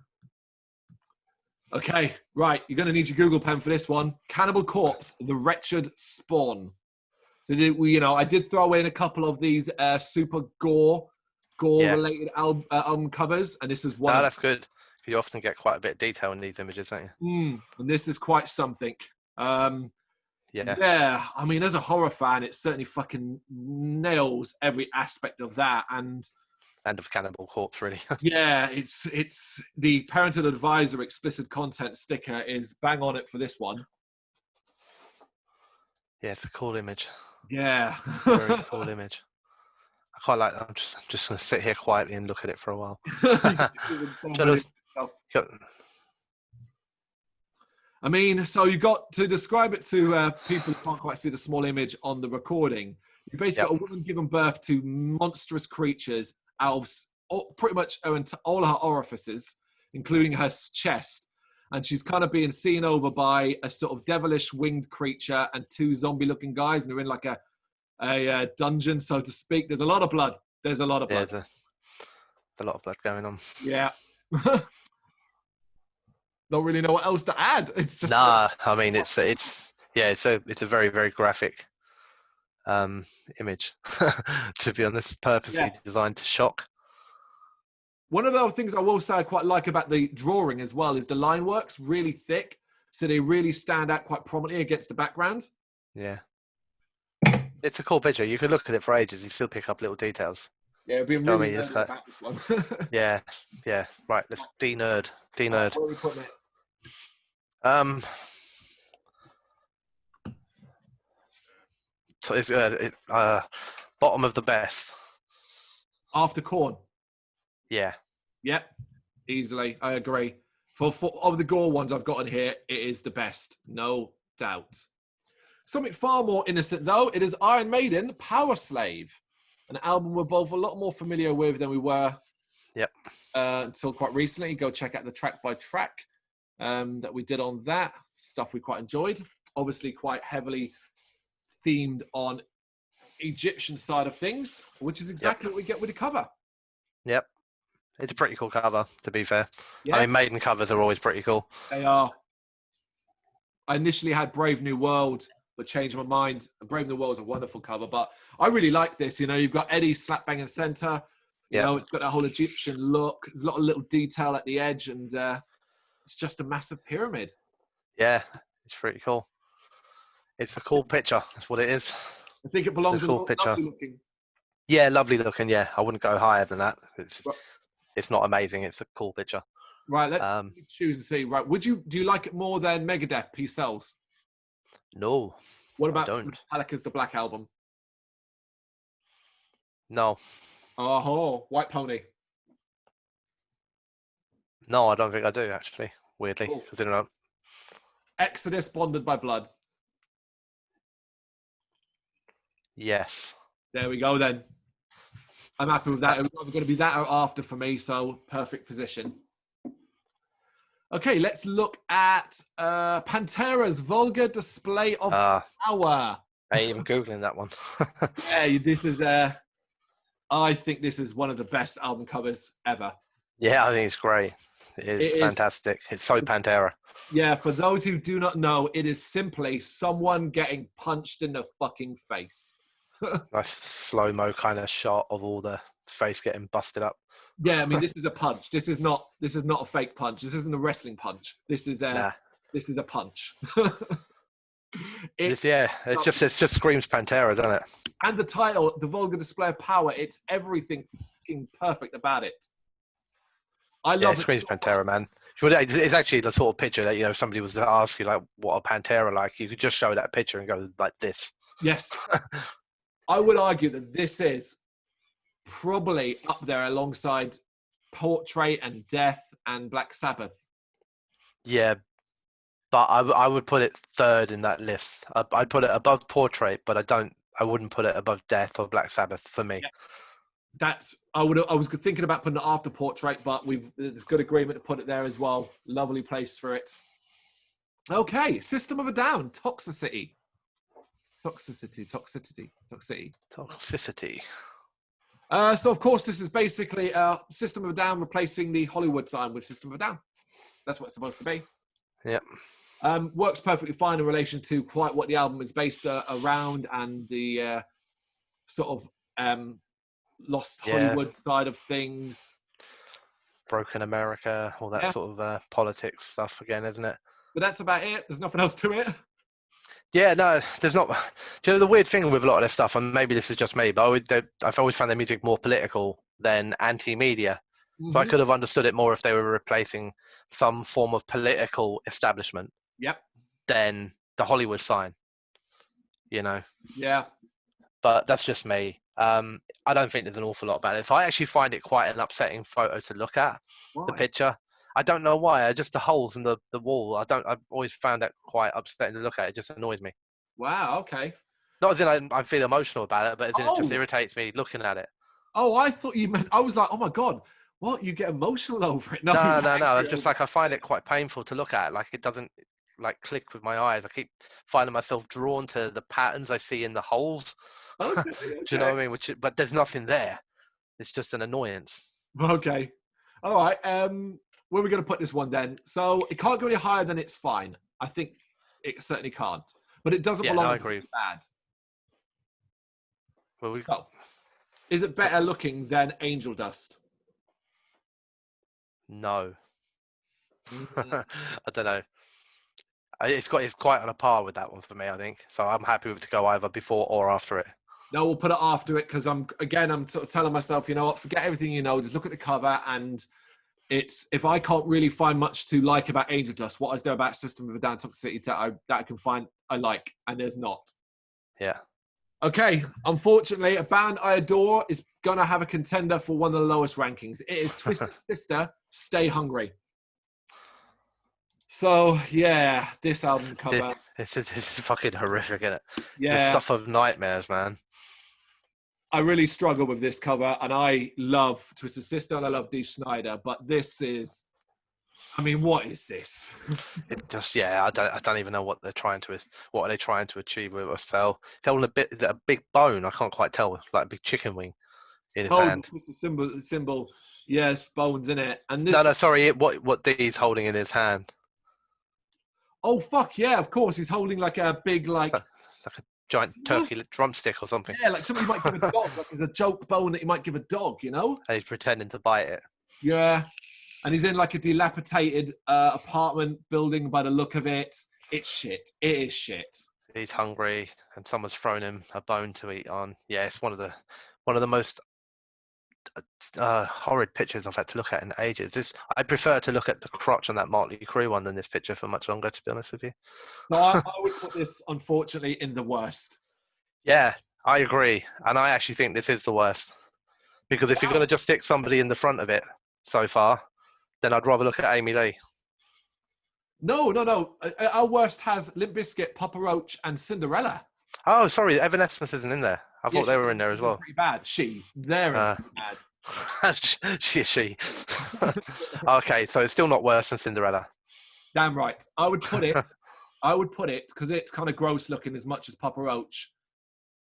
Okay, right. You're going to need your Google pen for this one. Cannibal Corpse, The Wretched Spawn. So I did throw in a couple of these super gore-related album covers, and this is one. No, that's good. You often get quite a bit of detail in these images, don't you? And this is quite something. Yeah. I mean, as a horror fan, it certainly fucking nails every aspect of that, and of Cannibal Corpse, really. Yeah, it's the parental advisor explicit content sticker is bang on it for this one. Yeah, it's a cool image. Yeah, very cool image. I quite like that. I'm just going to sit here quietly and look at it for a while. I mean, so you got to describe it to people who can't quite see the small image on the recording. You basically got a woman giving birth to monstrous creatures out of pretty much all her orifices, including her chest. And she's kind of being seen over by a sort of devilish winged creature and two zombie-looking guys, and they're in like a dungeon, so to speak. There's a lot of blood. There's a lot of blood. Yeah, there's a lot of blood going on. Yeah. Don't really know what else to add. It's just I mean, it's a very, very graphic image. To be honest, purposely designed to shock. One of the other things I will say I quite like about the drawing as well is the line work's really thick, so they really stand out quite prominently against the background. Yeah. It's a cool picture. You could look at it for ages. You still pick up little details. Yeah, being Do you know what I really mean? It's nerdy like, about this one. yeah, yeah. Right, let's de-nerd, de-nerd. Where are we putting it? Um, so it's bottom of the best. After Corn. Yeah, Yep, easily. I agree. For of the Gore ones I've got in here, it is the best, no doubt. Something far more innocent, though. It is Iron Maiden, Power Slave, an album we're both a lot more familiar with than we were yep. Until quite recently. Go check out the track by track that we did on that. Stuff we quite enjoyed. Obviously, quite heavily themed on Egyptian side of things, which is exactly what we get with the cover. Yep. It's a pretty cool cover, to be fair. Yeah, I mean, Maiden covers are always pretty cool. they are. I initially had Brave New World, but changed my mind. Brave New World is a wonderful cover, but I really like this. You know, you've got Eddie slap bang in the center. You know, it's got that whole Egyptian look. There's a lot of little detail at the edge, and it's just a massive pyramid. Yeah, it's pretty cool. It's a cool picture. That's what it is. I think it belongs in cool a picture. lovely looking. Yeah, lovely looking. Yeah, I wouldn't go higher than that. Right. It's not amazing. It's a cool picture. Right, let's choose and see. Right, do you like it more than Megadeth, Peace Sells? No. What about I don't. Metallica's The Black Album? No. Oh, White Pony. No, I don't think I do, actually, weirdly. Cool. Exodus, Bonded by Blood. Yes. There we go then. I'm happy with that. It was either going to be that or after for me, so perfect position. Okay, let's look at Pantera's Vulgar Display of Power. I ain't even Googling that one. Yeah, this is, I think this is one of the best album covers ever. Yeah, I think it's great. It is fantastic. It's so Pantera. Yeah, for those who do not know, it is simply someone getting punched in the fucking face. Nice slow-mo kind of shot of all the face getting busted up. Yeah, I mean, this is a punch. This is not a fake punch. This isn't a wrestling punch. This is a punch. It just screams Pantera, doesn't it? And the title, The Vulgar Display of Power, it's everything fucking perfect about it. I love it. It screams Pantera, man. It's actually the sort of picture that, you know, if somebody was to ask you, like, what a Pantera like, you could just show that picture and go like this. Yes. I would argue that this is probably up there alongside Portrait and Death and Black Sabbath. Yeah, but I would put it third in that list. I'd put it above Portrait, but I wouldn't put it above Death or Black Sabbath for me. Yeah. I was thinking about putting it after Portrait, but there's good agreement to put it there as well. Lovely place for it. Okay, System of a Down, Toxicity. So, of course, this is basically System of a Down replacing the Hollywood sign with System of a Down. That's what it's supposed to be. Yep. Works perfectly fine in relation to quite what the album is based around and the sort of lost Hollywood side of things. Broken America, all that sort of politics stuff again, isn't it? But that's about it. There's nothing else to it. Yeah, no, there's not. Do you know the weird thing with a lot of this stuff, and maybe this is just me, but I've always found their music more political than anti-media. Mm-hmm. So I could have understood it more if they were replacing some form of political establishment. Yep. Than the Hollywood sign. You know. Yeah. But that's just me. I don't think there's an awful lot about it. So I actually find it quite an upsetting photo to look at. Why? The picture. I don't know why. Just the holes in the wall. I've always found that quite upsetting to look at. It just annoys me. Wow. Okay. Not as in I feel emotional about it, but as in it just irritates me looking at it. Oh, I thought you meant. I was like, oh my god, what? You get emotional over it? No. It's just like I find it quite painful to look at. Like it doesn't like click with my eyes. I keep finding myself drawn to the patterns I see in the holes. Okay. Do you know what I mean? But there's nothing there. It's just an annoyance. Okay. All right. Where are we going to put this one then? So it can't go any higher than it's fine. I think it certainly can't. But it doesn't belong. I agree. Bad. Well, so, is it better looking than Angel Dust? No. I don't know. It's quite on a par with that one for me, I think. So I'm happy with to go either before or after it. No, we'll put it after it because I'm sort of telling myself, you know what, forget everything you know, just look at the cover. And it's, if I can't really find much to like about Angel Dust, what is there about System of a Down Toxicity that I can find I like, and there's not. Yeah. Okay, unfortunately, a band I adore is gonna have a contender for one of the lowest rankings. It is Twisted Sister, Stay Hungry. So yeah, this album cover. This is fucking horrific, isn't it? Yeah, It's the stuff of nightmares, man. I really struggle with this cover, and I love Twisted Sister and I love Dee Snider, but this is, I mean, what is this? It just, yeah, I don't even know what are they trying to achieve with it. So it's holding a big bone. I can't quite tell, like a big chicken wing in his hand. It's just a symbol. Yes, bones in it. And this. No, sorry. What Dee's holding in his hand? Oh fuck yeah! Of course, he's holding like a big like a giant turkey drumstick or something. Yeah, like something you might give a dog, like it's a joke bone that you might give a dog, you know? And he's pretending to bite it. Yeah. And he's in like a dilapidated apartment building by the look of it. It's shit. It is shit. He's hungry and someone's thrown him a bone to eat on. Yeah, it's one of the most horrid pictures I've had to look at in ages. I prefer to look at the crotch on that Motley Crue one than this picture for much longer, to be honest with you. No, I would put this, unfortunately, in the worst. Yeah, I agree. And I actually think this is the worst. Because if you're going to just stick somebody in the front of it so far, then I'd rather look at Amy Lee. No. Our worst has Limp Bizkit, Papa Roach, and Cinderella. Oh, sorry, Evanescence isn't in there. I thought they were in there as well. Pretty bad. They're bad. She. Okay, so it's still not worse than Cinderella. Damn right. I would put it because it's kind of gross looking as much as Papa Roach.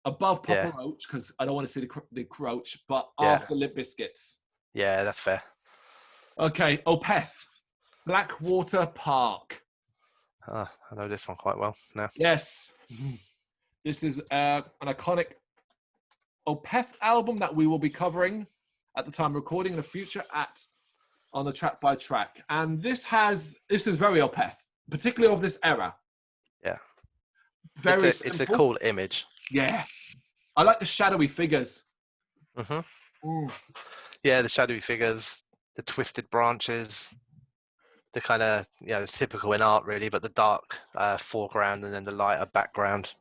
Above Papa Roach, because I don't want to see the Roach, but after Limp Bizkits. Yeah, that's fair. Okay, Opeth, Blackwater Park. I know this one quite well now. Yes. This is an iconic Opeth album that we will be covering at the time of recording in the future on the track by track. And this is very Opeth, particularly of this era. Yeah. It's a cool image. Yeah. I like the shadowy figures. Mm-hmm. Yeah, the shadowy figures, the twisted branches, the kind of, typical in art really, but the dark foreground and then the lighter background.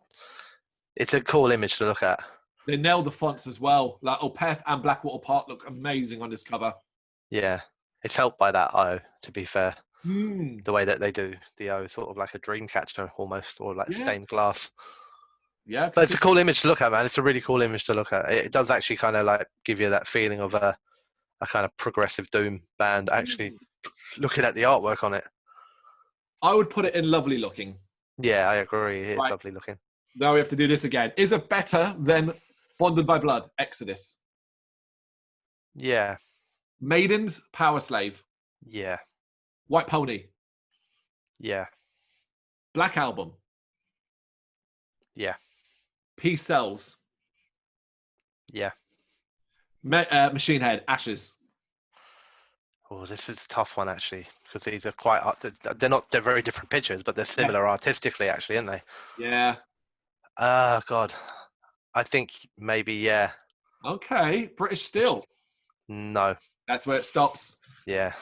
It's a cool image to look at. They nailed the fonts as well. Like Opeth and Blackwater Park look amazing on this cover. Yeah. It's helped by that O, to be fair. The way that they do the O, sort of like a dream catcher almost, or like stained glass. Yeah. But it's a cool image to look at, man. It's a really cool image to look at. It does actually kind of like give you that feeling of a kind of progressive doom band actually looking at the artwork on it. I would put it in lovely looking. Yeah, I agree. It's lovely looking. Now we have to do this again. Is it better than Bonded by Blood, Exodus? Yeah. Maidens, Power Slave. Yeah. White Pony. Yeah. Black Album. Yeah. Peace Sells. Yeah. Machine Head, Ashes. Oh, this is a tough one actually, because these are they're very different pictures, but they're similar artistically actually, aren't they? Yeah. God. I think maybe, yeah. Okay. British Steel. No. That's where it stops. Yeah.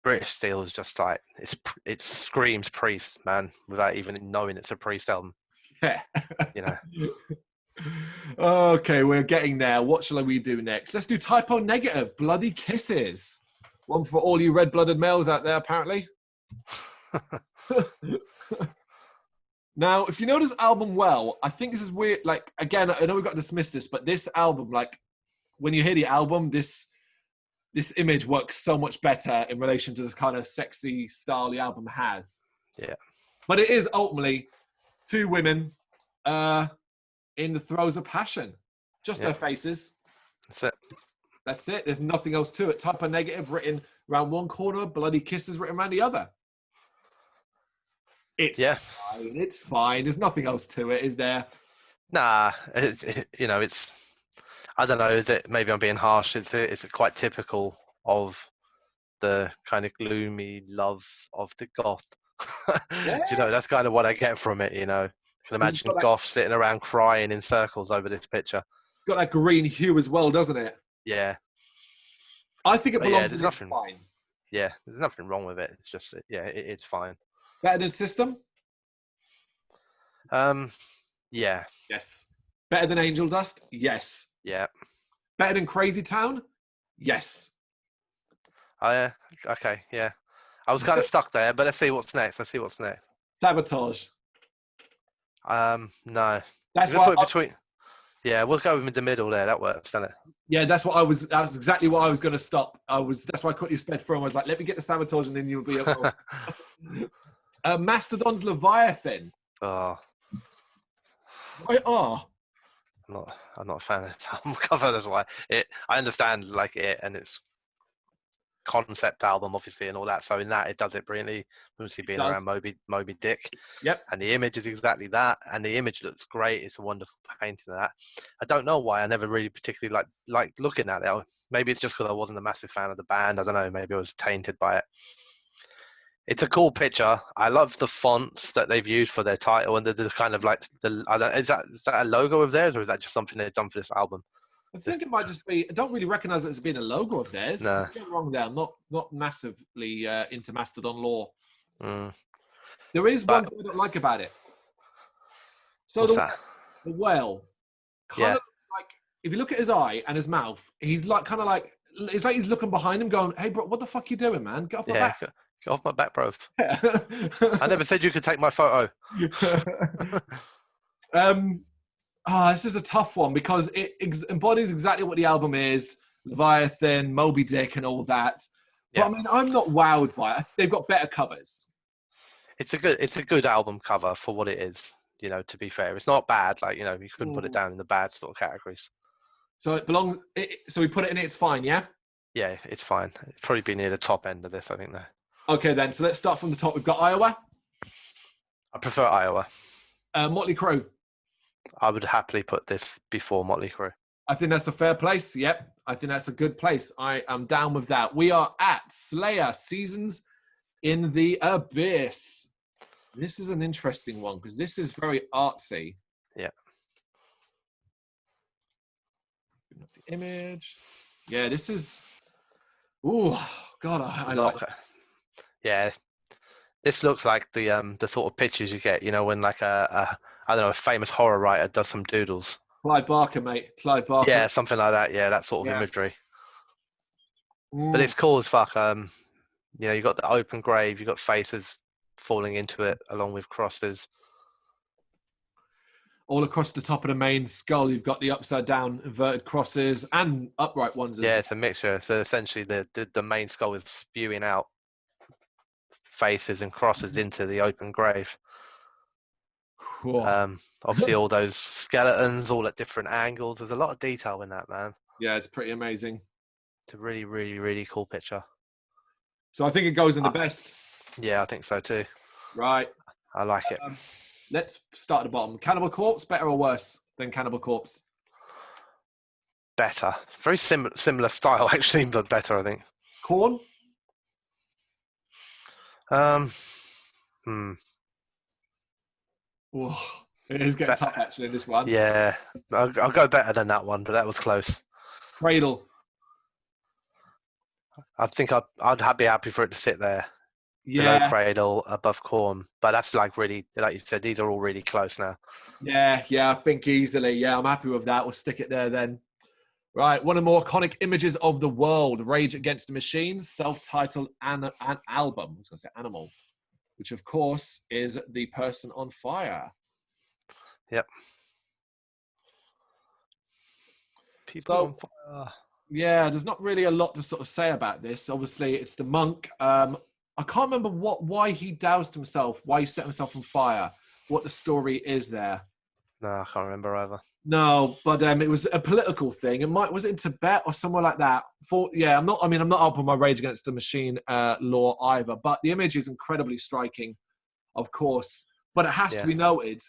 British Steel is just like, it screams Priest, man, without even knowing it's a Priest album. Yeah. Okay, we're getting there. What shall we do next? Let's do Typo Negative, Bloody Kisses. One for all you red-blooded males out there, apparently. Now, if you know this album well, I think this is weird. Like, again, I know we've got to dismiss this, but this album, like, when you hear the album, this image works so much better in relation to this kind of sexy style the album has. Yeah. But it is ultimately two women in the throes of passion. Just their faces. That's it. There's nothing else to it. Typo Negative written around one corner, Bloody Kisses written around the other. It's fine. It's fine. There's nothing else to it, is there? Nah, it's. I don't know. Is it? Maybe I'm being harsh. It's quite typical of the kind of gloomy love of the goth. Yeah. That's kind of what I get from it. can imagine goth sitting around crying in circles over this picture. Got that green hue as well, doesn't it? Yeah. I think it belongs. There's nothing. Fine. Yeah, there's nothing wrong with it. It's just it's fine. Better than System? Yeah. Yes. Better than Angel Dust? Yes. Yeah. Better than Crazy Town? Yes. Okay, yeah. I was kind of stuck there, but let's see what's next. Sabotage. No. That's why. Between. Yeah, we'll go in the middle there. That works, doesn't it? Yeah, that's what I was. That's exactly what I was going to stop. That's why I quickly sped through. I was like, let me get the Sabotage, and then you'll be able. Mastodon's Leviathan. Oh. Why are? I'm not a fan of this album cover. That's why I understand like it and its concept album, obviously, and all that. So in that, it does it brilliantly. Obviously, being around Moby Dick. Yep. And the image is exactly that, and the image looks great. It's a wonderful painting of that. I don't know why I never really particularly like looking at it. Maybe it's just because I wasn't a massive fan of the band. I don't know. Maybe I was tainted by it. It's a cool picture. I love the fonts that they've used for their title and the kind of like is that a logo of theirs or is that just something they've done for this album? I think it might just be. I don't really recognise it as being a logo of theirs. No, I'm wrong there. I'm not massively into Mastodon lore. Mm. There is one thing I don't like about it. So the whale, kind of like if you look at his eye and his mouth, he's like kind of like it's like he's looking behind him, going, "Hey, bro, what the fuck you doing, man? Get off my back." Get off my back, bro. I never said you could take my photo. This is a tough one because it embodies exactly what the album is: Leviathan, Moby Dick, and all that. But I mean, I'm not wowed by it. They've got better covers. It's a good album cover for what it is. You know, to be fair, it's not bad. Like, you know, you couldn't put it down in the bad sort of categories. So it belongs. So we put it in. It's fine, yeah. Yeah, it's fine. It'd probably be near the top end of this, I think. Though. Okay, then. So let's start from the top. We've got Iowa. I prefer Iowa. Motley Crue. I would happily put this before Motley Crue. I think that's a fair place. Yep. I think that's a good place. I am down with that. We are at Slayer, Seasons in the Abyss. This is an interesting one because this is very artsy. Yeah. The image. Yeah, this is. Ooh, God, I like it. Yeah, this looks like the sort of pictures you get, you know, when like I don't know, a famous horror writer does some doodles. Clive Barker, mate. Clive Barker. Yeah, something like that. Yeah, that sort of imagery. But it's cool as fuck. You know, you got the open grave, you got faces falling into it along with crosses. All across the top of the main skull, you've got the upside down inverted crosses and upright ones. Yeah, it's a mixture. So essentially, the main skull is spewing out faces and crosses into the open grave. Cool. Obviously, all those skeletons, all at different angles. There's a lot of detail in that, man. Yeah, it's pretty amazing. It's a really, really, really cool picture. So I think it goes in the best. Yeah, I think so too. Right. I like it. Let's start at the bottom. Cannibal Corpse, better or worse than Cannibal Corpse? Better. Very similar style, actually, but better, I think. Korn? Ooh, it is getting tough, actually, in this one. Yeah. I'll go better than that one, but that was close. Cradle? I think I'd be happy for it to sit there. Yeah. Below Cradle, above Korn. But that's like really, like you said, these are all really close now. Yeah, I think easily. Yeah, I'm happy with that. We'll stick it there then. Right, one of the more iconic images of the world, Rage Against the Machine, self-titled an album. I was going to say Animal, which of course is the person on fire. Yep. People on fire. Yeah, there's not really a lot to sort of say about this. Obviously, it's the monk. I can't remember why he doused himself, why he set himself on fire, what the story is there. No, I can't remember either. No, but it was a political thing. Was it in Tibet or somewhere like that? I'm not up on my Rage Against the Machine lore either, but the image is incredibly striking, of course. But it has to be noted,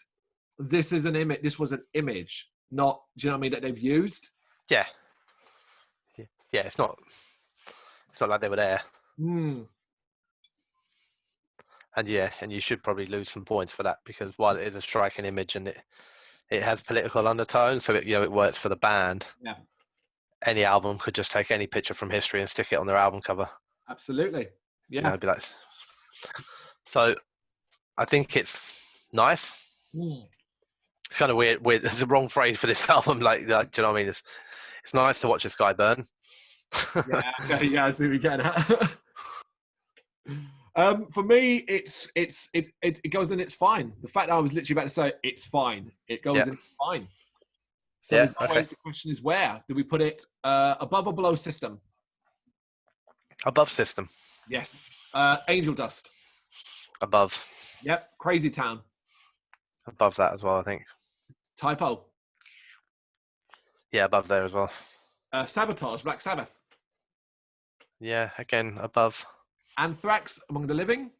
this is an image. This was an image, not, do you know what I mean, that they've used? Yeah. Yeah, it's not like they were there. And and you should probably lose some points for that, because while it is a striking image and it has political undertones, so it works for the band. Yeah. Any album could just take any picture from history and stick it on their album cover. Absolutely. Yeah. Be like, so I think it's nice. It's kind of weird. There's the wrong phrase for this album. Like, do you know what I mean? It's nice to watch this guy burn. Yeah, I see what you're getting at. For me, it goes in. It's fine. The fact that I was literally about to say it's fine. It goes in. It's fine. So there's always the question is, where do we put it? Above or below System? Above System. Yes. Angel Dust. Above. Yep. Crazy Town. Above that as well, I think. Typo. Yeah, above there as well. Sabotage. Black Sabbath. Yeah, again, above. Anthrax, Among the Living.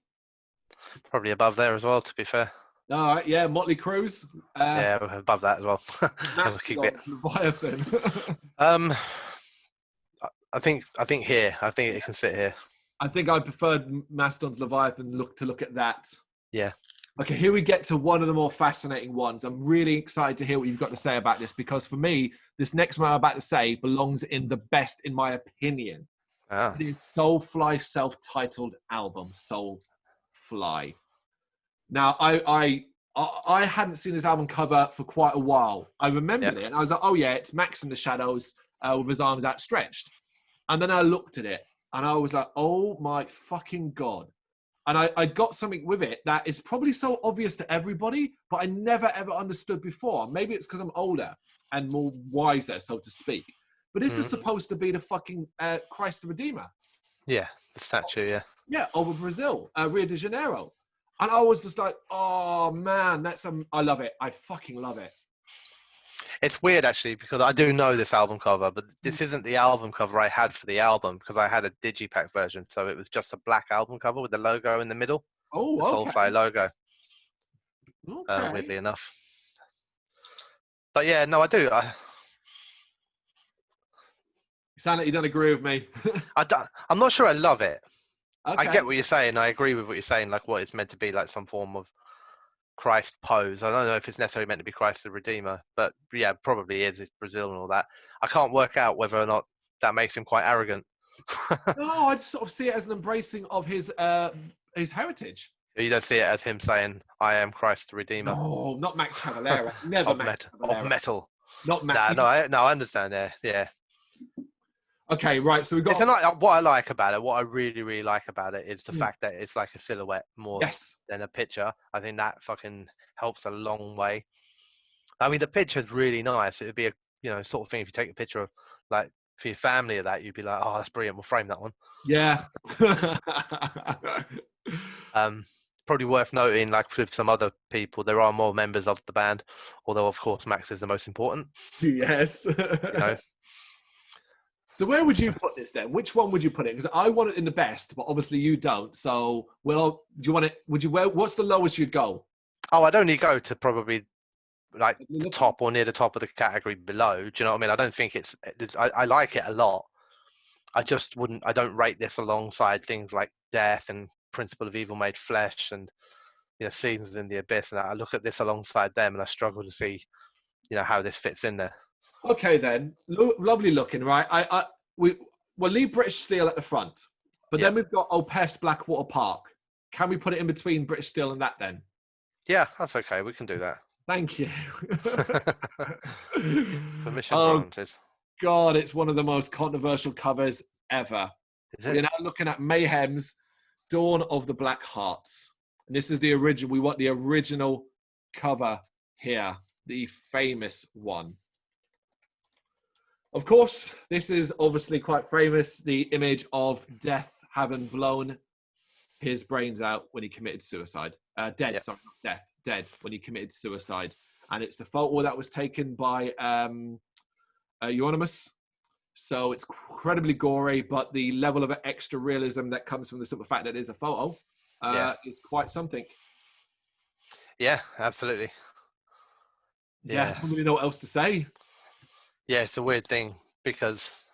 Probably above there as well, to be fair. All right, yeah. Motley Crue's. Yeah, above that as well. Leviathan. I think here. I think it can sit here. I think I preferred Mastodon's Leviathan. Look at that. Yeah. Okay, here we get to one of the more fascinating ones. I'm really excited to hear what you've got to say about this, because for me, this next one I'm about to say belongs in the best, in my opinion. It is Soulfly's self-titled album, Soulfly. Now, I hadn't seen this album cover for quite a while. I remembered it, and I was like, oh yeah, it's Max in the Shadows with his arms outstretched. And then I looked at it, and I was like, oh my fucking God. And I got something with it that is probably so obvious to everybody, but I never, ever understood before. Maybe it's because I'm older and more wiser, so to speak. But this is supposed to be the fucking Christ the Redeemer. Yeah, the statue, yeah. Yeah, over Brazil, Rio de Janeiro. And I was just like, oh man, I love it. I fucking love it. It's weird, actually, because I do know this album cover, but this isn't the album cover I had for the album, because I had a digipack version, so it was just a black album cover with the logo in the middle. Oh, the Soulfly logo. Okay. Weirdly enough. But yeah, no, I do. You sound like you don't agree with me. I'm not sure I love it. Okay. I get what you're saying. I agree with what you're saying, like what it's meant to be, like some form of Christ pose. I don't know if it's necessarily meant to be Christ the Redeemer, but yeah, probably is. It's Brazil and all that. I can't work out whether or not that makes him quite arrogant. No, I just sort of see it as an embracing of his heritage. You don't see it as him saying, "I am Christ the Redeemer." No, not Max Cavalera. Never of metal. Not Max. I understand. Yeah. Okay, right. So we've got what I like about it. What I really, really like about it is the fact that it's like a silhouette more than a picture. I think that fucking helps a long way. I mean, the picture's really nice. It'd be a sort of thing if you take a picture of, like, for your family of that, you'd be like, oh, that's brilliant. We'll frame that one. Yeah. Probably worth noting, like with some other people, there are more members of the band, although of course Max is the most important. Yes. So where would you put this then? Which one would you put it? Because I want it in the best, but obviously you don't. So, do you want it? What's the lowest you'd go? Oh, I'd only go to probably like the top or near the top of the category below. Do you know what I mean? I don't think I like it a lot. I just wouldn't. I don't rate this alongside things like Death and Principle of Evil Made Flesh and Seasons in the Abyss. And I look at this alongside them, and I struggle to see how this fits in there. Okay, then. Lovely looking, right? We'll leave British Steel at the front, but then we've got Opes Blackwater Park. Can we put it in between British Steel and that then? Yeah, that's okay. We can do that. Thank you. Permission granted. God, it's one of the most controversial covers ever. Is it? We're now looking at Mayhem's Dawn of the Black Hearts. And this is the original. We want the original cover here, the famous one. Of course, this is obviously quite famous. The image of Death having blown his brains out when he committed suicide. Dead when he committed suicide. And it's the photo that was taken by Euronymous. So it's incredibly gory, but the level of extra realism that comes from the simple fact that it is a photo is quite something. Yeah, absolutely. Yeah, I don't really know what else to say. Yeah, it's a weird thing because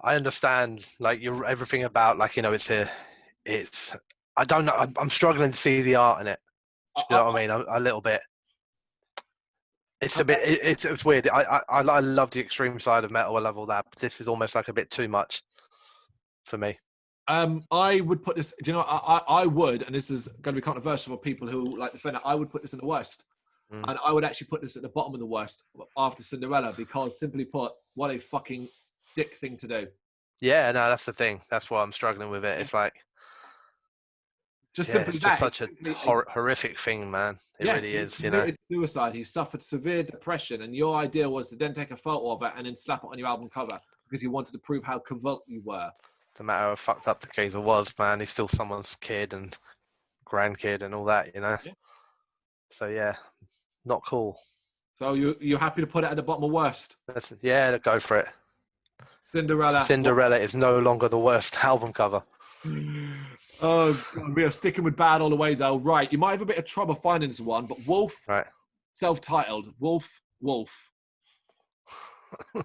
I understand, like, everything about, like, it's I don't know. I'm struggling to see the art in it. You know what I mean? A little bit. It's a bit. It's weird. I love the extreme side of metal. I love all that. But this is almost like a bit too much for me. I would put this. Do you know? I would, and this is going to be controversial for people who like defend it. I would put this in the worst, and I would actually put this at the bottom of the worst after Cinderella, because simply put, what a fucking dick thing to do. Yeah, no, that's the thing. That's why I'm struggling with it. It's like, just simply it's that. just such a horrific thing, man. It really is. You know, suicide. He suffered severe depression, and your idea was to then take a photo of it and then slap it on your album cover because you wanted to prove how cavalt you were. No matter how fucked up the geezer was, man, he's still someone's kid and grandkid and all that, you know. Yeah. So yeah, not cool. So you're happy to put it at the bottom of worst? Yeah, go for it. Cinderella is no longer the worst album cover. Oh God, we are sticking with bad all the way though. Right, you might have a bit of trouble finding this one, but Wolf, right, self-titled Wolf. I'm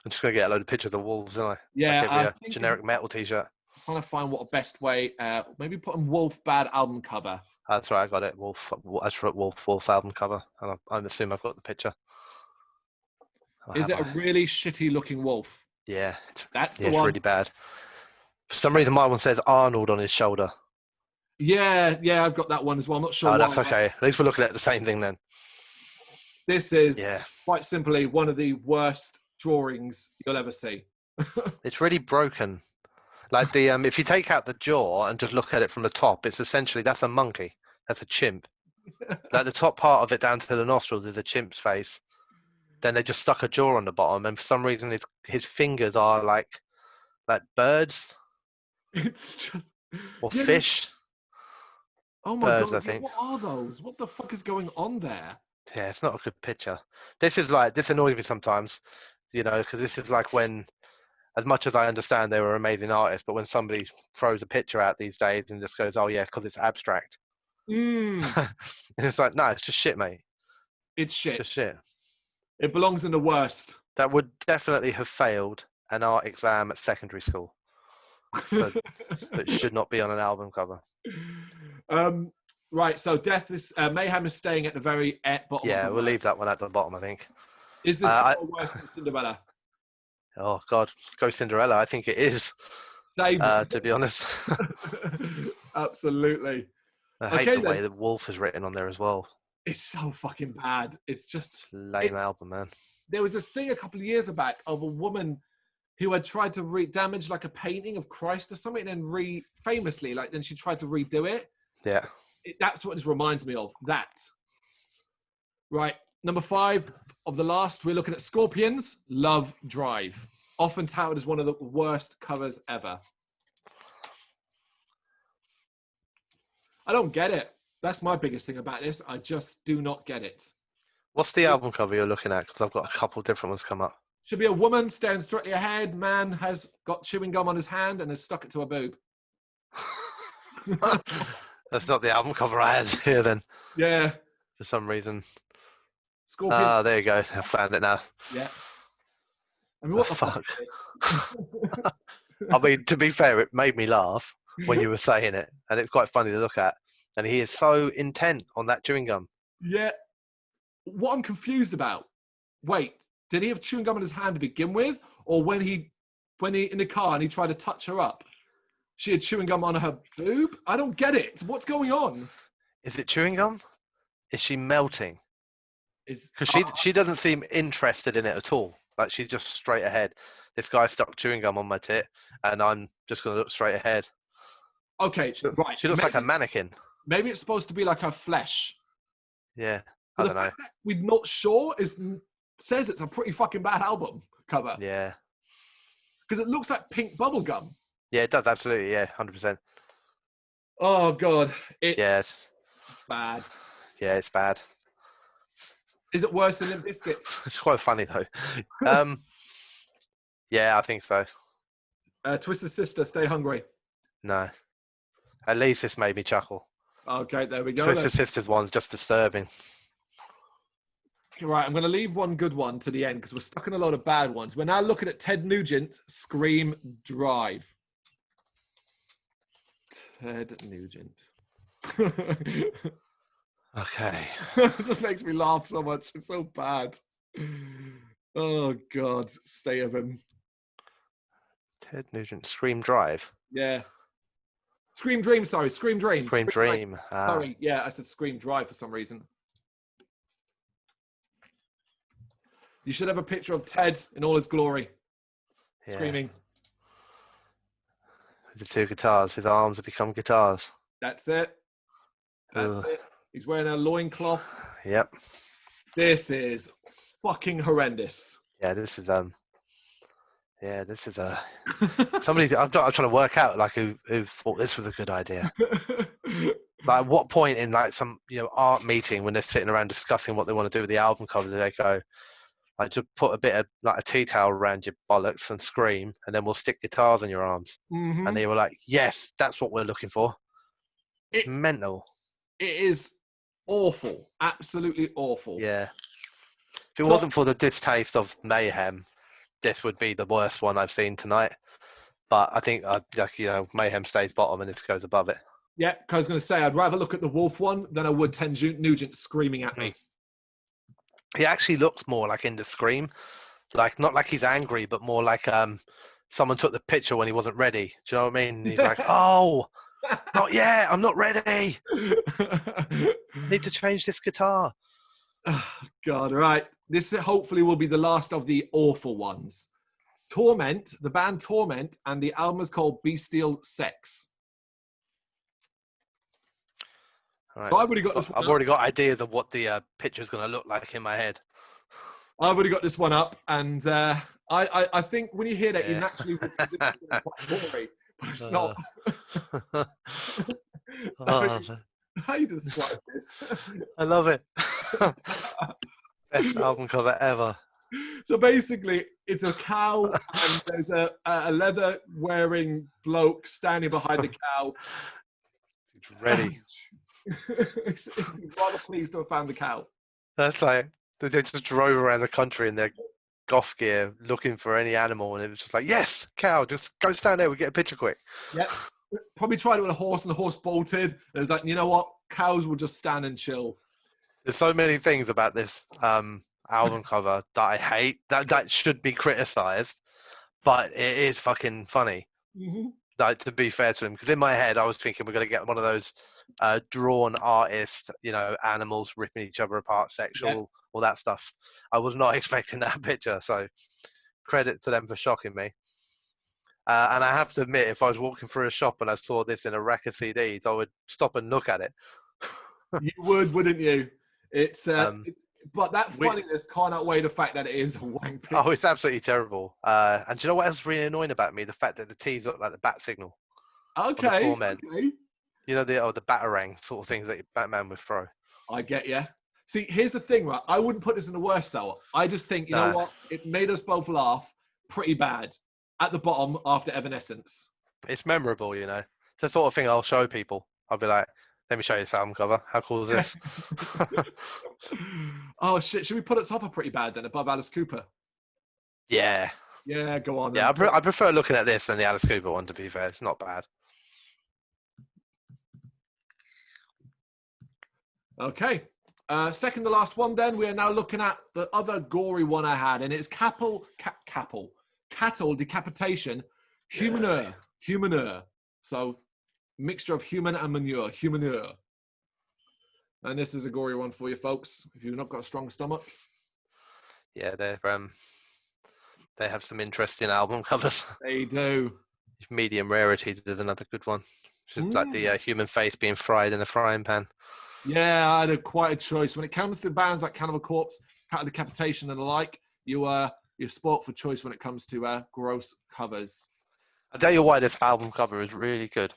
just gonna get a load of pictures of wolves, aren't I? Yeah, I'll give you a generic metal t-shirt. I'm trying to find what a best way. Maybe put on Wolf bad album cover. That's right, I got it. Wolf. I just wrote Wolf album cover, and I'm assuming I've got the picture. Is it a really shitty looking wolf? Yeah, that's the one. It's really bad. For some reason, my one says Arnold on his shoulder. Yeah, I've got that one as well. I'm not sure. Oh, that's okay. At least we're looking at the same thing then. This is quite simply one of the worst drawings you'll ever see. It's really broken. Like the if you take out the jaw and just look at it from the top, it's essentially, that's a monkey. That's a chimp. Like the top part of it down to the nostrils is a chimp's face. Then they just stuck a jaw on the bottom, and for some reason his fingers are like birds. It's just or fish. Oh my birds, God! I think. What are those? What the fuck is going on there? Yeah, it's not a good picture. This annoys me sometimes, you know, because this is like when, as much as I understand they were amazing artists, but when somebody throws a picture out these days and just goes, oh yeah, because it's abstract. And it's like, no, it's just shit, mate. It's shit. It's just shit. It belongs in the worst. That would definitely have failed an art exam at secondary school. So it should not be on an album cover. Right, so Death is Mayhem is staying at the very bottom. Yeah, we'll leave that one at the bottom, I think. Is this worse than Cinderella? Oh God, go Cinderella! I think it is. Same. To be honest. Absolutely. I hate the way the wolf is written on there as well. It's so fucking bad. It's just lame album, man. There was this thing a couple of years back of a woman who had tried to damage like a painting of Christ or something, and then famously, like, then she tried to redo it. Yeah. That's what this reminds me of. That. Right. Number 5 of the last, we're looking at Scorpions, Love Drive. Often touted as one of the worst covers ever. I don't get it. That's my biggest thing about this. I just do not get it. What's the album cover you're looking at? Because I've got a couple different ones come up. Should be a woman staring straight ahead. Man has got chewing gum on his hand and has stuck it to her boob. That's not the album cover I had here then. Yeah. For some reason. Scorpion. Ah, there you go. I found it now. Yeah. I mean, what the fuck? I mean, to be fair, it made me laugh when you were saying it, and it's quite funny to look at. And he is so intent on that chewing gum. Yeah. What I'm confused about, wait, did he have chewing gum in his hand to begin with? Or when he in the car and he tried to touch her up, she had chewing gum on her boob? I don't get it. What's going on? Is it chewing gum? Is she melting? Because she doesn't seem interested in it at all. Like, she's just straight ahead. This guy stuck chewing gum on my tit, and I'm just going to look straight ahead. Okay, right. She looks like a mannequin. Maybe it's supposed to be like her flesh. Yeah, I don't know. We're not sure. Says it's a pretty fucking bad album cover. Yeah. Because it looks like pink bubble gum. Yeah, it does, absolutely. Yeah, 100%. Oh, God. It's bad. Yeah, it's bad. Is it worse than Limp Bizkit? It's quite funny, though. Yeah, I think so. Twisted Sister, Stay Hungry. No. At least this made me chuckle. Okay, there we go. Twisted Sister's one's just disturbing. Right, I'm going to leave one good one to the end because we're stuck in a lot of bad ones. We're now looking at Ted Nugent, Scream Drive. Ted Nugent. Okay. It just makes me laugh so much. It's so bad. Oh God, state of him. Ted Nugent, Scream Drive. Yeah. Scream Dream, sorry. Scream Dream. Scream Dream. Sorry, yeah, I said Scream Drive for some reason. You should have a picture of Ted in all his glory. Yeah. Screaming. With the two guitars. His arms have become guitars. That's it. That's it. He's wearing a loincloth. Yep. This is fucking horrendous. Yeah, this is somebody. I'm trying to work out like who thought this was a good idea. Like, at what point in like some art meeting when they're sitting around discussing what they want to do with the album cover, do they go like, just put a bit of like a tea towel around your bollocks and scream, and then we'll stick guitars in your arms? Mm-hmm. And they were like, yes, that's what we're looking for. It's mental. It is awful, absolutely awful. Yeah. If it wasn't for the distaste of Mayhem, this would be the worst one I've seen tonight. But I think, Mayhem stays bottom and this goes above it. Yeah, because I was going to say, I'd rather look at the Wolf one than I would Ted Nugent screaming at me. He actually looks more like in the Scream. Like, not like he's angry, but more like someone took the picture when he wasn't ready. Do you know what I mean? And he's like, oh, not yet, I'm not ready. Need to change this guitar. Oh, God, all right. This hopefully will be the last of the awful ones. Torment, the band Torment, and the album is called Bestial Sex. Right. So I've already got this one. I've already got ideas of what the picture is going to look like in my head. I've already got this one up, and I think when you hear that, you naturally would consider it quite boring, but it's not. How you describe this? I love it. Best album cover ever. So basically, it's a cow, and there's a leather-wearing bloke standing behind the cow. It's ready. He's rather pleased to have found the cow. That's like, they just drove around the country in their goth gear looking for any animal, and it was just like, yes, cow, just go stand there, we get a picture quick. Yep. Probably tried it with a horse, and the horse bolted. It was like, you know what? Cows will just stand and chill. There's so many things about this album cover that I hate, that should be criticized, but it is fucking funny. Mm-hmm. Like, to be fair to him, because in my head I was thinking we're going to get one of those drawn artist, animals ripping each other apart, sexual, all that stuff. I was not expecting that picture, so credit to them for shocking me. And I have to admit, if I was walking through a shop and I saw this in a rack of CDs, I would stop and look at it. You would, wouldn't you? But that funniness can't outweigh the fact that it is a wank picture. Oh, it's absolutely terrible. And do you know what else is really annoying about me? The fact that the T's look like the bat signal. Okay. Torment. Okay. The Brrraaains sort of things that Batman would throw. I get you. See, here's the thing, right? I wouldn't put this in the worst, though. I just think, you know what? It made us both laugh pretty bad at the bottom after Evanescence. It's memorable, It's the sort of thing I'll show people. I'll be like, let me show you this album cover. How cool is this? Oh, shit. Should we put it top of Pretty Bad then, above Alice Cooper? Yeah. Yeah, go on then. Yeah, I prefer looking at this than the Alice Cooper one, to be fair. It's not bad. Okay. Second to last one then, we are now looking at the other gory one I had, and it's cattle decapitation, humanure. So, mixture of human and manure, humanure. And this is a gory one for you folks, if you've not got a strong stomach. Yeah, they have some interesting album covers. They do. Medium Rarity is another good one. Just like the human face being fried in a frying pan. Yeah, I had quite a choice. When it comes to bands like Cannibal Corpse, Cattle Decapitation and the like, you're sport for choice when it comes to gross covers. I'll tell you why this album cover is really good.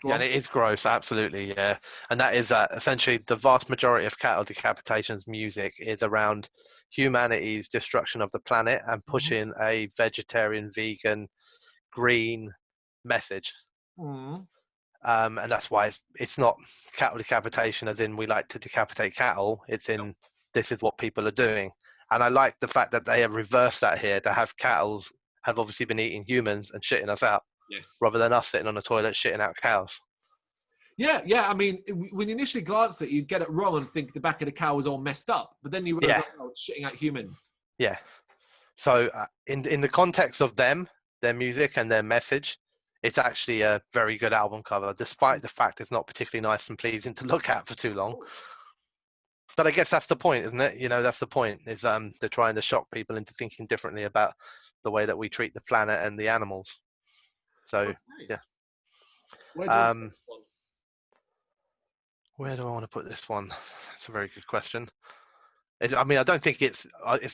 Yeah, and it is gross, absolutely, yeah. And that is essentially the vast majority of Cattle Decapitation's music is around humanity's destruction of the planet and pushing a vegetarian, vegan, green message. And that's why it's not cattle decapitation as in we like to decapitate cattle. It's in this is what people are doing. And I like the fact that they have reversed that here, to have cattle have obviously been eating humans and shitting us out. Yes. rather than us sitting on the toilet shitting out cows. Yeah. I mean, when you initially glance at it, you get it wrong and think the back of the cow was all messed up. But then you realize, oh, it's shitting out humans. Yeah. So in the context of them, their music and their message, it's actually a very good album cover, despite the fact it's not particularly nice and pleasing to look at for too long. But I guess that's the point, isn't it? That's the point. Is they're trying to shock people into thinking differently about the way that we treat the planet and the animals. So yeah. Where do I want to put this one? That's a very good question. I mean, I don't think it's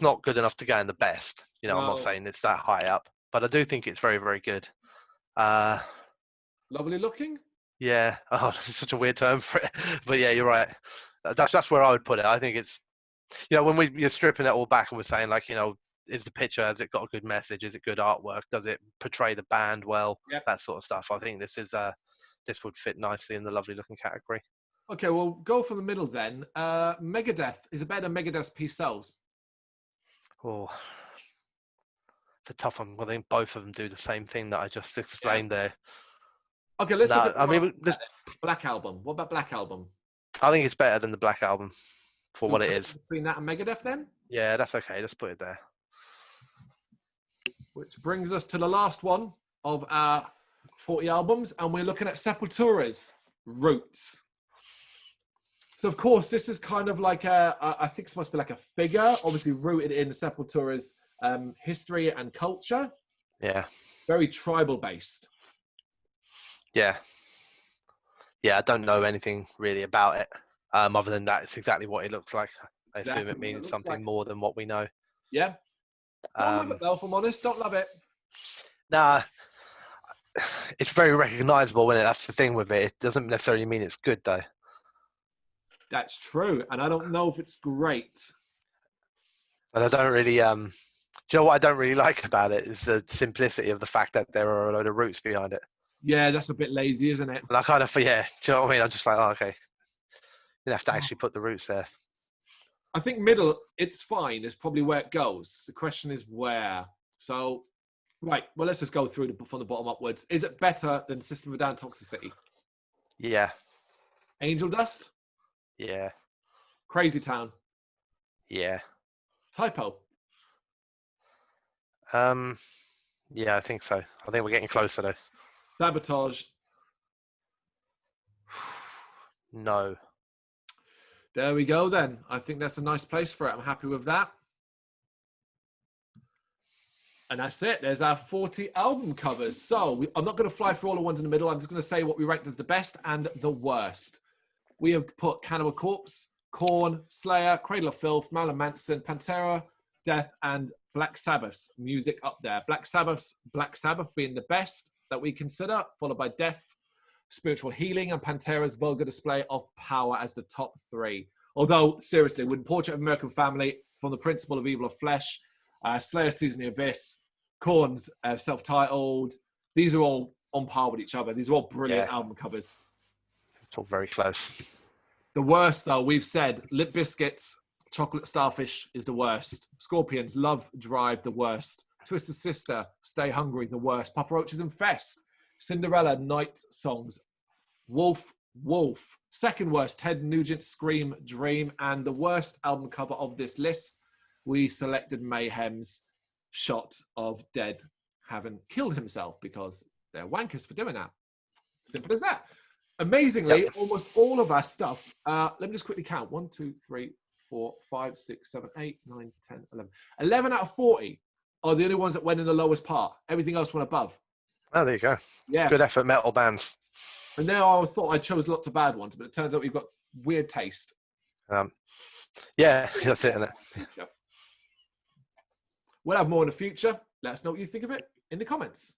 not good enough to go in the best. I'm not saying it's that high up, but I do think it's very, very good. Lovely looking? Yeah. Oh, that's such a weird term for it. But yeah, you're right. That's where I would put it. I think it's, when you're stripping it all back and we're saying, like, is the picture, has it got a good message? Is it good artwork? Does it portray the band well? Yep. That sort of stuff. I think this would fit nicely in the lovely looking category. Okay, well, go for the middle then. Megadeth. Is it better than Megadeth's Peace Sells? Oh, it's a tough one. I think both of them do the same thing that I just explained there. Okay, let's look at Black Album. What about Black Album? I think it's better than the Black Album for what it is. Between that and Megadeth then? Yeah, that's okay. Let's put it there. Which brings us to the last one of our 40 albums, and we're looking at Sepultura's Roots. So, of course, this is kind of like I think it's supposed to be like a figure, obviously rooted in Sepultura's history and culture. Yeah. Very tribal based. Yeah. Yeah, I don't know anything really about it. Other than that, it's exactly what it looks like. I assume it means something more than what we know. Yeah. Don't love it, though, if I'm honest. Don't love it. Nah. It's very recognisable, isn't it? That's the thing with it. It doesn't necessarily mean it's good, though. That's true. And I don't know if it's great. And I don't really... do you know what I don't really like about it? Is the simplicity of the fact that there are a load of roots behind it. Yeah, that's a bit lazy, isn't it? And I kind of... Yeah, do you know what I mean? I'm just like, oh, okay. You have to actually put the roots there. I think middle, it's fine. It's probably where it goes. The question is where. So, right. Well, let's just go through from the bottom upwards. Is it better than System of a Down Toxicity? Yeah. Angel Dust? Yeah. Crazy Town? Yeah. Typo? Yeah, I think so. I think we're getting closer, though. Sabotage? No. There we go, then. I think that's a nice place for it. I'm happy with that. And that's it. There's our 40 album covers. So I'm not going to fly through all the ones in the middle. I'm just going to say what we ranked as the best and the worst. We have put Cannibal Corpse, Korn, Slayer, Cradle of Filth, Marilyn Manson, Pantera, Death, and Black Sabbath's music up there. Black Sabbath being the best that we consider, followed by Death, Spiritual Healing, and Pantera's Vulgar Display of Power as the top three. Although, seriously, with Portrait of American Family, From the Principle of Evil of Flesh, Slayer, Season of the Abyss, Korn's self-titled, these are all on par with each other. These are all brilliant album covers. It's all very close. The worst, though, we've said, Limp Bizkit's Chocolate Starfish is the worst. Scorpions, Love Drive, the worst. Twisted Sister, Stay Hungry, the worst. Papa Roach's Infest, Cinderella, Night Songs, Wolf, second worst, Ted Nugent's Scream, Dream, and the worst album cover of this list, we selected Mayhem's shot of Dead having killed himself because they're wankers for doing that. Simple as that. Amazingly, almost all of our stuff, let me just quickly count. 1, 2, 3, 4, 5, 6, 7, 8, 9, 10, 11. 11 out of 40 are the only ones that went in the lowest part. Everything else went above. Oh, there you go. Yeah. Good effort, metal bands. And now I thought I chose lots of bad ones, but it turns out we've got weird taste. Yeah, that's it, isn't it? We'll have more in the future. Let us know what you think of it in the comments.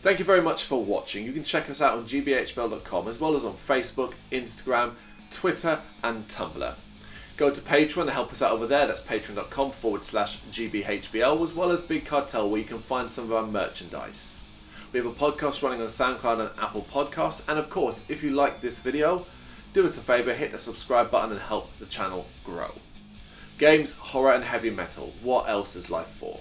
Thank you very much for watching. You can check us out on gbhbl.com as well as on Facebook, Instagram, Twitter and Tumblr. Go to Patreon to help us out over there. That's patreon.com/gbhbl, as well as Big Cartel, where you can find some of our merchandise. We have a podcast running on SoundCloud and Apple Podcasts. And of course, if you like this video, do us a favour, hit the subscribe button and help the channel grow. Games, horror and heavy metal. What else is life for?